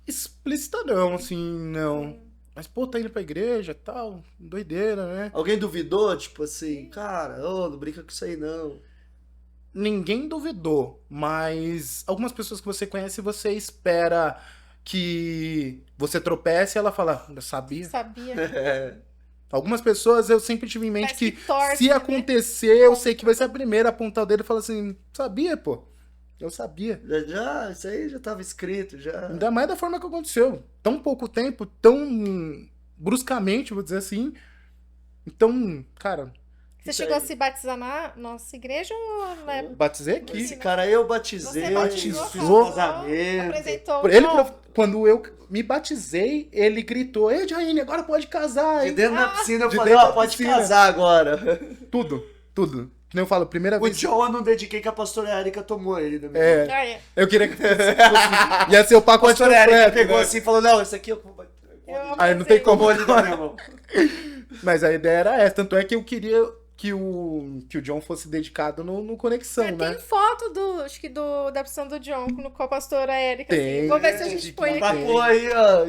Explícita não, assim, não. Mas, pô, tá indo pra igreja e tal, doideira, né? Alguém duvidou? Tipo assim, cara, não brinca com isso aí não. Ninguém duvidou, mas algumas pessoas que você conhece, você espera que você tropece e ela fala, eu sabia. Sabia. Algumas pessoas eu sempre tive em mente Parece que torce, se né? acontecer, eu sei que vai ser a primeira a apontar o dedo e falar assim, sabia, pô. Eu sabia. Já, isso aí já tava escrito, já. Ainda mais da forma que aconteceu. Tão pouco tempo, tão bruscamente, vou dizer assim. Então, cara, Você Isso chegou aí. a se batizar na nossa igreja ou na batizei aqui. Esse cara eu batizei, Você batizou, fiz casou, um casamento. apresentou Ele, o quando eu me batizei, ele gritou, ei, Jaine, agora pode casar, De hein? dentro da piscina eu De falei, dentro ó, da pode piscina. casar agora. Tudo, tudo. Nem eu falo, primeira O vez. John eu não dediquei que a pastora Erika tomou ele da minha mão. É, Ah, é. eu queria que fosse, ia ser o A pacote pastora Erika completo, pegou né? assim e falou, não, esse aqui eu vou bater. Aí não tem como. Tomou ele da minha mão. Mas a ideia era essa, tanto é que eu queria que o John fosse dedicado no Conexão, Tem né? foto acho que da opção do John com a pastora Érica. Tem. Assim. Vamos ver se a gente põe Tá aqui. pô aí, ó.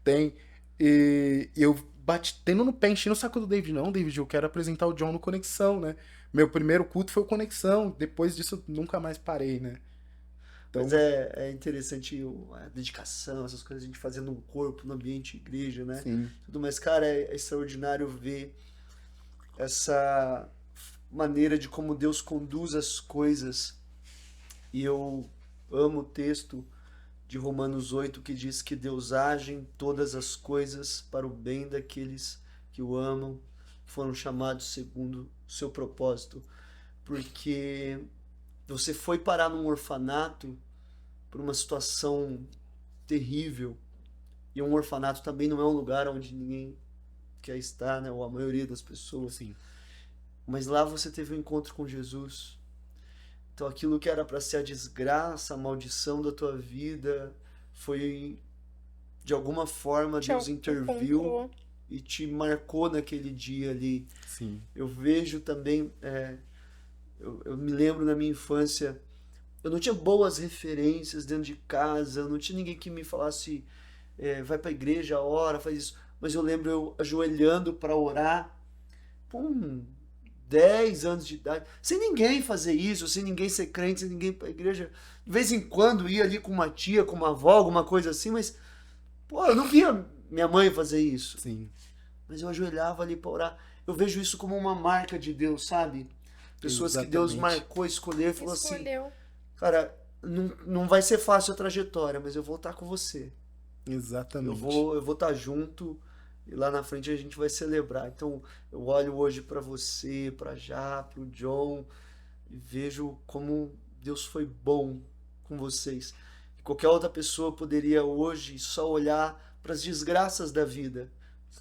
Tem. E eu batendo no pé, enchendo o saco do David. Não, David, eu quero apresentar o John no Conexão, né? Meu primeiro culto foi o Conexão. Depois disso, nunca mais parei, né? Então, Mas é interessante a dedicação, essas coisas a gente fazendo um corpo no ambiente de igreja, né? sim. Tudo mais, cara, é extraordinário ver essa maneira de como Deus conduz as coisas. E eu amo o texto de Romanos 8 que diz que Deus age em todas as coisas para o bem daqueles que o amam, foram chamados segundo o seu propósito. Porque você foi parar num orfanato por uma situação terrível. E um orfanato também não é um lugar onde ninguém quer estar, né? Ou a maioria das pessoas. Sim. Mas lá você teve um encontro com Jesus. Então aquilo que era para ser a desgraça, a maldição da tua vida, foi de alguma forma Deus interviu Encontrou. e te marcou naquele dia ali. Sim. Eu vejo também, eu me lembro na minha infância, eu não tinha boas referências dentro de casa, eu não tinha ninguém que me falasse, vai pra igreja, ora, faz isso. Mas eu lembro eu ajoelhando para orar, com 10 anos de idade, sem ninguém fazer isso, sem ninguém ser crente, sem ninguém ir pra igreja. De vez em quando ia ali com uma tia, com uma avó, alguma coisa assim, mas, pô, eu não via minha mãe fazer isso. Sim. Mas eu ajoelhava ali para orar. Eu vejo isso como uma marca de Deus, sabe? Pessoas que Deus Exatamente. marcou, escolheu e falou assim, Escolheu. cara, não vai ser fácil a trajetória, mas eu vou estar com você. Exatamente. Eu vou estar junto e lá na frente a gente vai celebrar. Então, eu olho hoje para você, para Já, para o John e vejo como Deus foi bom com vocês. E qualquer outra pessoa poderia hoje só olhar para as desgraças da vida,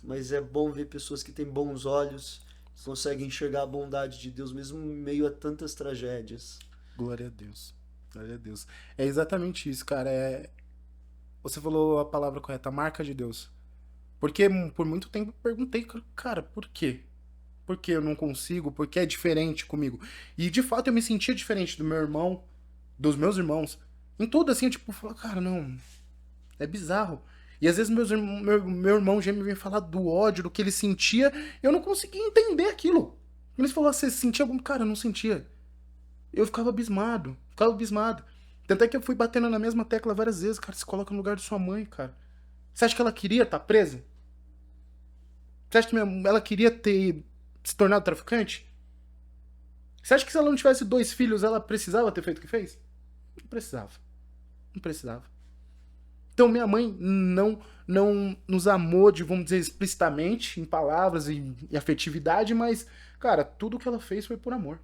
mas é bom ver pessoas que têm bons olhos, que conseguem enxergar a bondade de Deus mesmo em meio a tantas tragédias. Glória a Deus. Glória a Deus. É exatamente isso, cara. Você falou a palavra correta, a marca de Deus. Porque por muito tempo eu perguntei, cara, por quê? Por que eu não consigo? Por que é diferente comigo? E de fato eu me sentia diferente do meu irmão, dos meus irmãos. Em tudo assim, eu tipo, falo, cara, não, é bizarro. E às vezes meu irmão gêmeo vem falar do ódio, do que ele sentia, eu não conseguia entender aquilo. Ele falou, você sentia algum? Cara, eu não sentia. Eu ficava abismado, ficava abismado. Tanto é que eu fui batendo na mesma tecla várias vezes, cara, se coloca no lugar de sua mãe, cara. Você acha que ela queria estar presa? Você acha que ela queria ter se tornado traficante? Você acha que se ela não tivesse 2 filhos, ela precisava ter feito o que fez? Não precisava. Não precisava. Então minha mãe não nos amou, de, vamos dizer, explicitamente, em palavras e afetividade, mas, cara, tudo que ela fez foi por amor.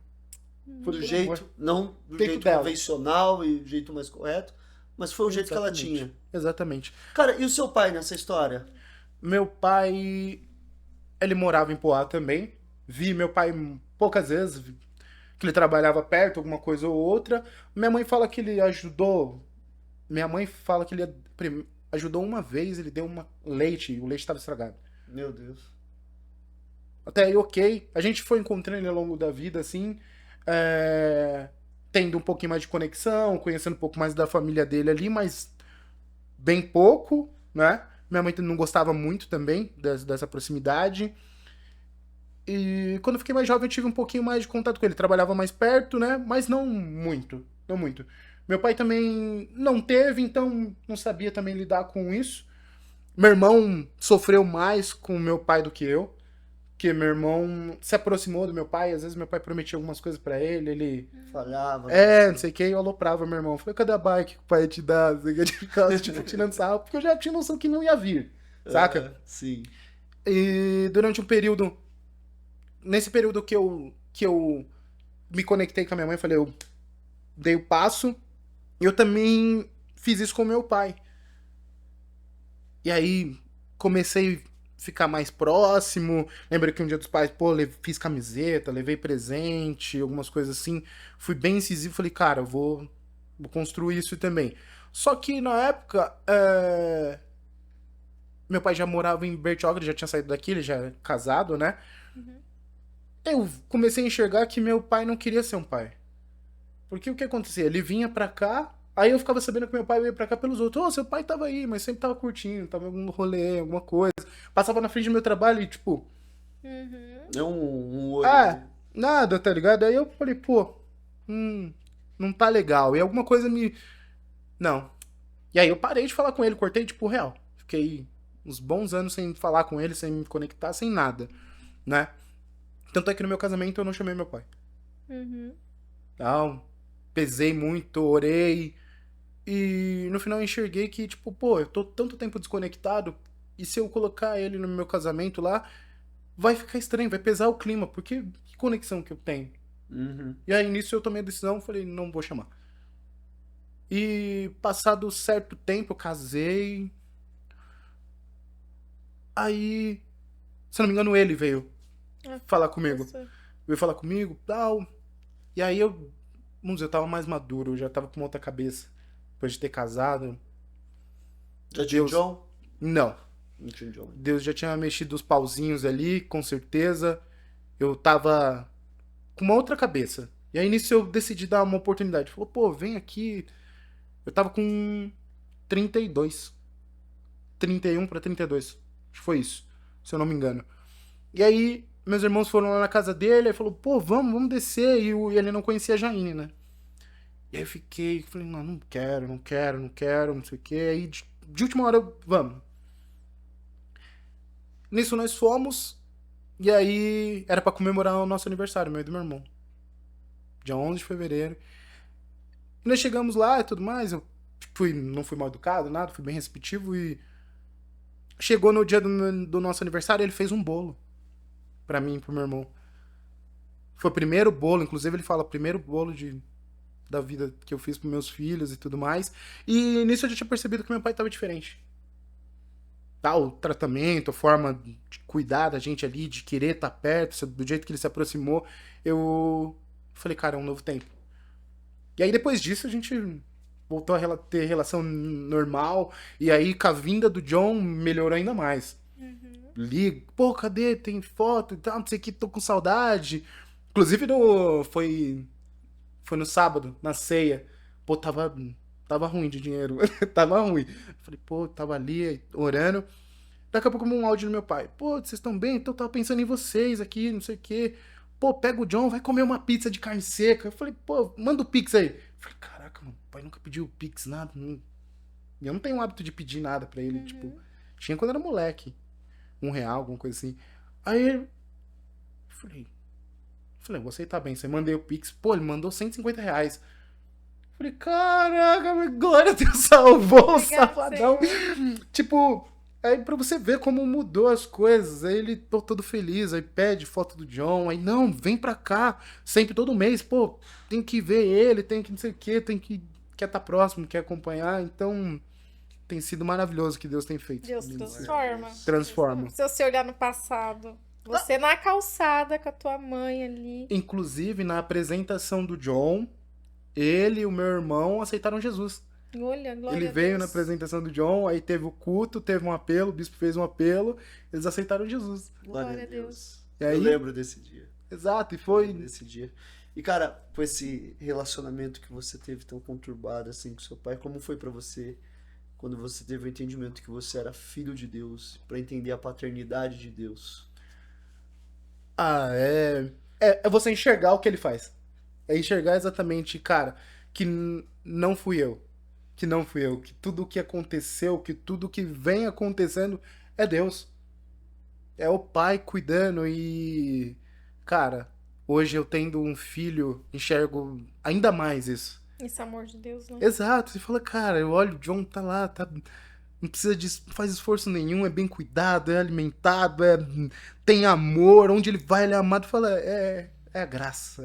Foi Do por jeito, amor. não do Jeito jeito dela. convencional e do jeito mais correto, mas foi o jeito que ela Exatamente. tinha. Exatamente. Cara, e o seu pai nessa história? Meu pai, ele morava em Poá também. Vi meu pai poucas vezes, que ele trabalhava perto, alguma coisa ou outra. Minha mãe fala que ele ajudou. Minha mãe fala que ele ajudou uma vez, ele deu leite, e o leite estava estragado. Meu Deus. Até aí, ok. A gente foi encontrando ele ao longo da vida, assim, tendo um pouquinho mais de conexão, conhecendo um pouco mais da família dele ali, mas bem pouco, né? Minha mãe não gostava muito também dessa proximidade. E quando eu fiquei mais jovem, eu tive um pouquinho mais de contato com ele. Trabalhava mais perto, né? Mas não muito. Não muito. Meu pai também não teve, então não sabia também lidar com isso. Meu irmão sofreu mais com meu pai do que eu. Porque meu irmão se aproximou do meu pai. Às vezes meu pai prometia algumas coisas pra ele. Ele. Falhava. Não sei o que. Eu aloprava meu irmão. Falei, cadê a bike que o pai ia te dar? Não sei o que. Eu ficava, tipo, tirando sarro. Porque eu já tinha noção que não ia vir. Saca? Sim. E durante um período. Nesse período que eu me conectei com a minha mãe, falei, eu dei o passo. Eu também fiz isso com meu pai. E aí comecei a ficar mais próximo. Lembro que um dia dos pais, pô, fiz camiseta, levei presente, algumas coisas assim. Fui bem incisivo, falei, cara, eu vou construir isso também. Só que na época, meu pai já morava em Bertioga, ele já tinha saído daqui, ele já era casado, né? Eu comecei a enxergar que meu pai não queria ser um pai. Porque o que acontecia? Ele vinha pra cá, aí eu ficava sabendo que meu pai ia pra cá pelos outros. Ô, seu pai tava aí, mas sempre tava curtindo, tava em algum rolê, alguma coisa. Passava na frente do meu trabalho e, tipo, É um olho. nada, tá ligado? Aí eu falei, pô, não tá legal. E alguma coisa me. Não. E aí eu parei de falar com ele, cortei, tipo, real. Fiquei uns bons anos sem falar com ele, sem me conectar, sem nada, né? Tanto é que no meu casamento eu não chamei meu pai. Então, pesei muito, orei. E no final eu enxerguei que, tipo, pô, eu tô tanto tempo desconectado. E se eu colocar ele no meu casamento lá, vai ficar estranho, vai pesar o clima. Porque que conexão que eu tenho? E aí nisso eu tomei a decisão, falei, não vou chamar. E passado certo tempo eu casei. Aí, se eu não me engano, ele veio falar comigo. Veio falar comigo, tal. E aí eu, vamos dizer, eu tava mais maduro, eu já tava com uma outra cabeça. Depois de ter casado. Já tinha John? Não. Não tinha John. Deus já tinha mexido os pauzinhos ali, com certeza. Eu tava com uma outra cabeça. E aí nisso eu decidi dar uma oportunidade. Falou, pô, vem aqui. Eu tava com 32. 31 pra 32. Acho que foi isso, se eu não me engano. E aí, meus irmãos foram lá na casa dele, aí falou, pô, vamos descer. E ele não conhecia a Jaine, né? E aí eu falei, não quero, não sei o que. Aí de última hora, vamos. Nisso nós fomos, e aí era pra comemorar o nosso aniversário, meu e do meu irmão. Dia 11 de fevereiro. Nós chegamos lá e tudo mais, eu não fui mal educado, nada, fui bem receptivo e chegou no dia do nosso aniversário, ele fez um bolo pra mim e pro meu irmão. Foi o primeiro bolo, inclusive ele fala, primeiro bolo da vida que eu fiz pros meus filhos e tudo mais. E nisso eu já tinha percebido que meu pai tava diferente. Tá, o tratamento, a forma de cuidar da gente ali, de querer estar perto, do jeito que ele se aproximou, eu falei, cara, é um novo tempo. E aí depois disso a gente voltou a ter relação normal, e aí com a vinda do John melhorou ainda mais. Ligo, pô, cadê? Tem foto e tal, não sei o que, tô com saudade. Inclusive foi no sábado, na ceia. Pô, tava ruim de dinheiro. Tava ruim. Falei, pô, tava ali orando. Daqui a pouco um áudio do meu pai. Pô, vocês estão bem? Então eu tava pensando em vocês aqui, não sei o quê. Pô, pega o John, vai comer uma pizza de carne seca. Eu falei, pô, manda o Pix aí. Falei, caraca, mano, o pai nunca pediu Pix, nada. Eu não tenho o hábito de pedir nada pra ele. Tipo, tinha quando era moleque. R$1, alguma coisa assim. Aí eu falei, vou aceitar bem. Você mandei o Pix. Pô, ele mandou R$150. Falei, caraca, mas glória a Deus, salvou o safadão. Tipo, aí pra você ver como mudou as coisas. Aí ele tô todo feliz, aí pede foto do John. Aí, não, vem pra cá. Sempre, todo mês, pô, tem que ver ele, tem que não sei o quê, quer estar próximo, quer acompanhar. Então, tem sido maravilhoso o que Deus tem feito. Deus transforma. Transforma. Se você olhar no passado, você na calçada com a tua mãe ali. Inclusive, na apresentação do John, ele e o meu irmão aceitaram Jesus. Olha, glória Ele a veio Deus. na apresentação do John, aí teve o culto, teve um apelo, o bispo fez um apelo, eles aceitaram Jesus. Glória a Deus. E aí, Eu lembro desse dia. exato, e foi... Desse dia. E, cara, com esse relacionamento que você teve tão conturbado assim com seu pai, como foi pra você quando você teve o entendimento que você era filho de Deus, pra entender a paternidade de Deus? É você enxergar o que ele faz. É enxergar exatamente, cara, que não fui eu. Que não fui eu. Que tudo o que aconteceu, que tudo o que vem acontecendo é Deus. É o pai cuidando e... Cara, hoje eu tendo um filho, enxergo ainda mais isso. Esse amor de Deus, né? Exato. Você fala, cara, eu olho, o John tá lá, não precisa não faz esforço nenhum, é bem cuidado, é alimentado, tem amor, onde ele vai, ele é amado. Fala, é a graça,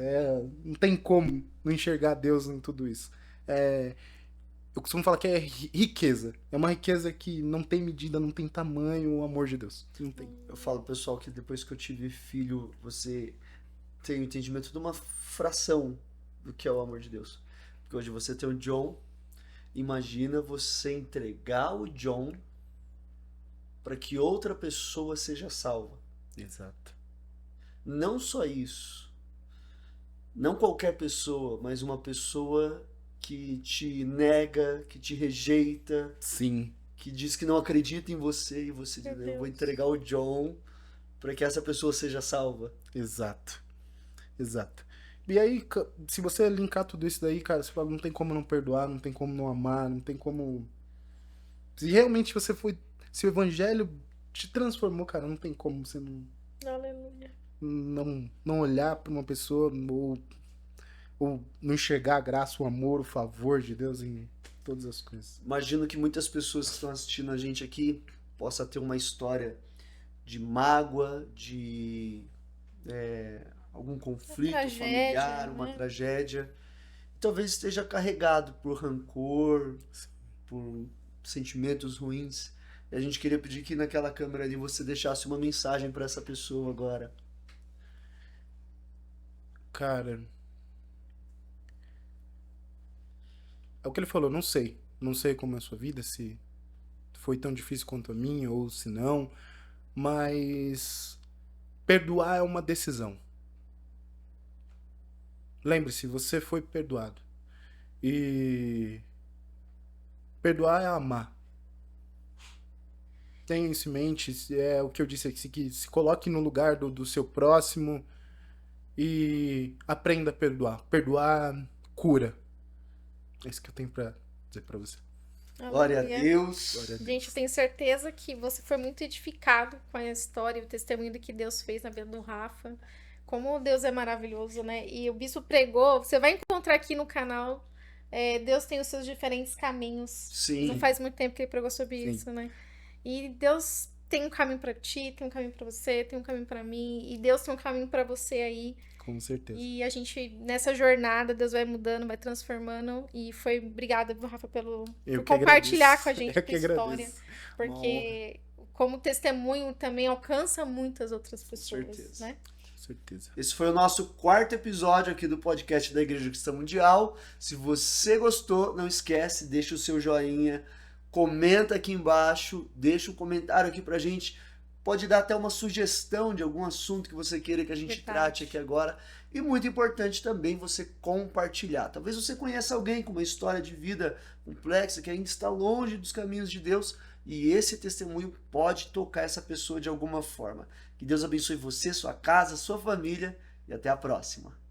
não tem como não enxergar Deus em tudo isso. Eu costumo falar que é riqueza. É uma riqueza que não tem medida, não tem tamanho, o amor de Deus. Não tem. Eu falo, pessoal, que depois que eu tive filho, você tem o entendimento de uma fração do que é o amor de Deus. Porque hoje você tem o John, imagina você entregar o John para que outra pessoa seja salva. Exato. Não só isso. Não qualquer pessoa, mas uma pessoa que te nega, que te rejeita, Sim. que diz que não acredita em você e você diz, eu vou entregar o John para que essa pessoa seja salva. Exato. Exato. E aí, se você linkar tudo isso daí, cara, você fala, não tem como não perdoar, não tem como não amar, não tem como... Se realmente você foi... Se o evangelho te transformou, cara, não tem como você Aleluia. não olhar pra uma pessoa ou não enxergar a graça, o amor, o favor de Deus em todas as coisas. Imagino que muitas pessoas que estão assistindo a gente aqui possam ter uma história de mágoa, de algum conflito familiar, uma tragédia. Talvez esteja carregado por rancor, por sentimentos ruins. E a gente queria pedir que naquela câmera ali você deixasse uma mensagem para essa pessoa agora. Cara, é o que ele falou, não sei. Não sei como é a sua vida, se foi tão difícil quanto a minha ou se não. Mas perdoar é uma decisão. Lembre-se, você foi perdoado. E perdoar é amar. Tenha isso em mente, é o que eu disse aqui, que se coloque no lugar do seu próximo e aprenda a perdoar. Perdoar cura. É isso que eu tenho pra dizer pra você. Glória a Deus. Glória a Deus. Gente, eu tenho certeza que você foi muito edificado com a história e o testemunho do que Deus fez na vida do Rafa. Como Deus é maravilhoso, né? E o bispo pregou, você vai encontrar aqui no canal Deus tem os seus diferentes caminhos. Sim. Não faz muito tempo que ele pregou sobre Sim. isso, né? E Deus tem um caminho pra ti, tem um caminho pra você, tem um caminho pra mim, e Deus tem um caminho pra você aí. Com certeza. E a gente, nessa jornada, Deus vai mudando, vai transformando. E obrigada, Rafa, por Eu que compartilhar agradeço. com a gente Eu a que tua história. agradeço. Uma Porque, como testemunho, também alcança muitas outras pessoas, certeza. né? Com certeza. Esse foi o nosso 4º episódio aqui do podcast da Igreja Cristã Mundial. Se você gostou, não esquece, deixa o seu joinha, comenta aqui embaixo, deixa um comentário aqui pra gente. Pode dar até uma sugestão de algum assunto que você queira que a gente Verdade. trate aqui agora. E muito importante também você compartilhar. Talvez você conheça alguém com uma história de vida complexa que ainda está longe dos caminhos de Deus e esse testemunho pode tocar essa pessoa de alguma forma. Que Deus abençoe você, sua casa, sua família e até a próxima.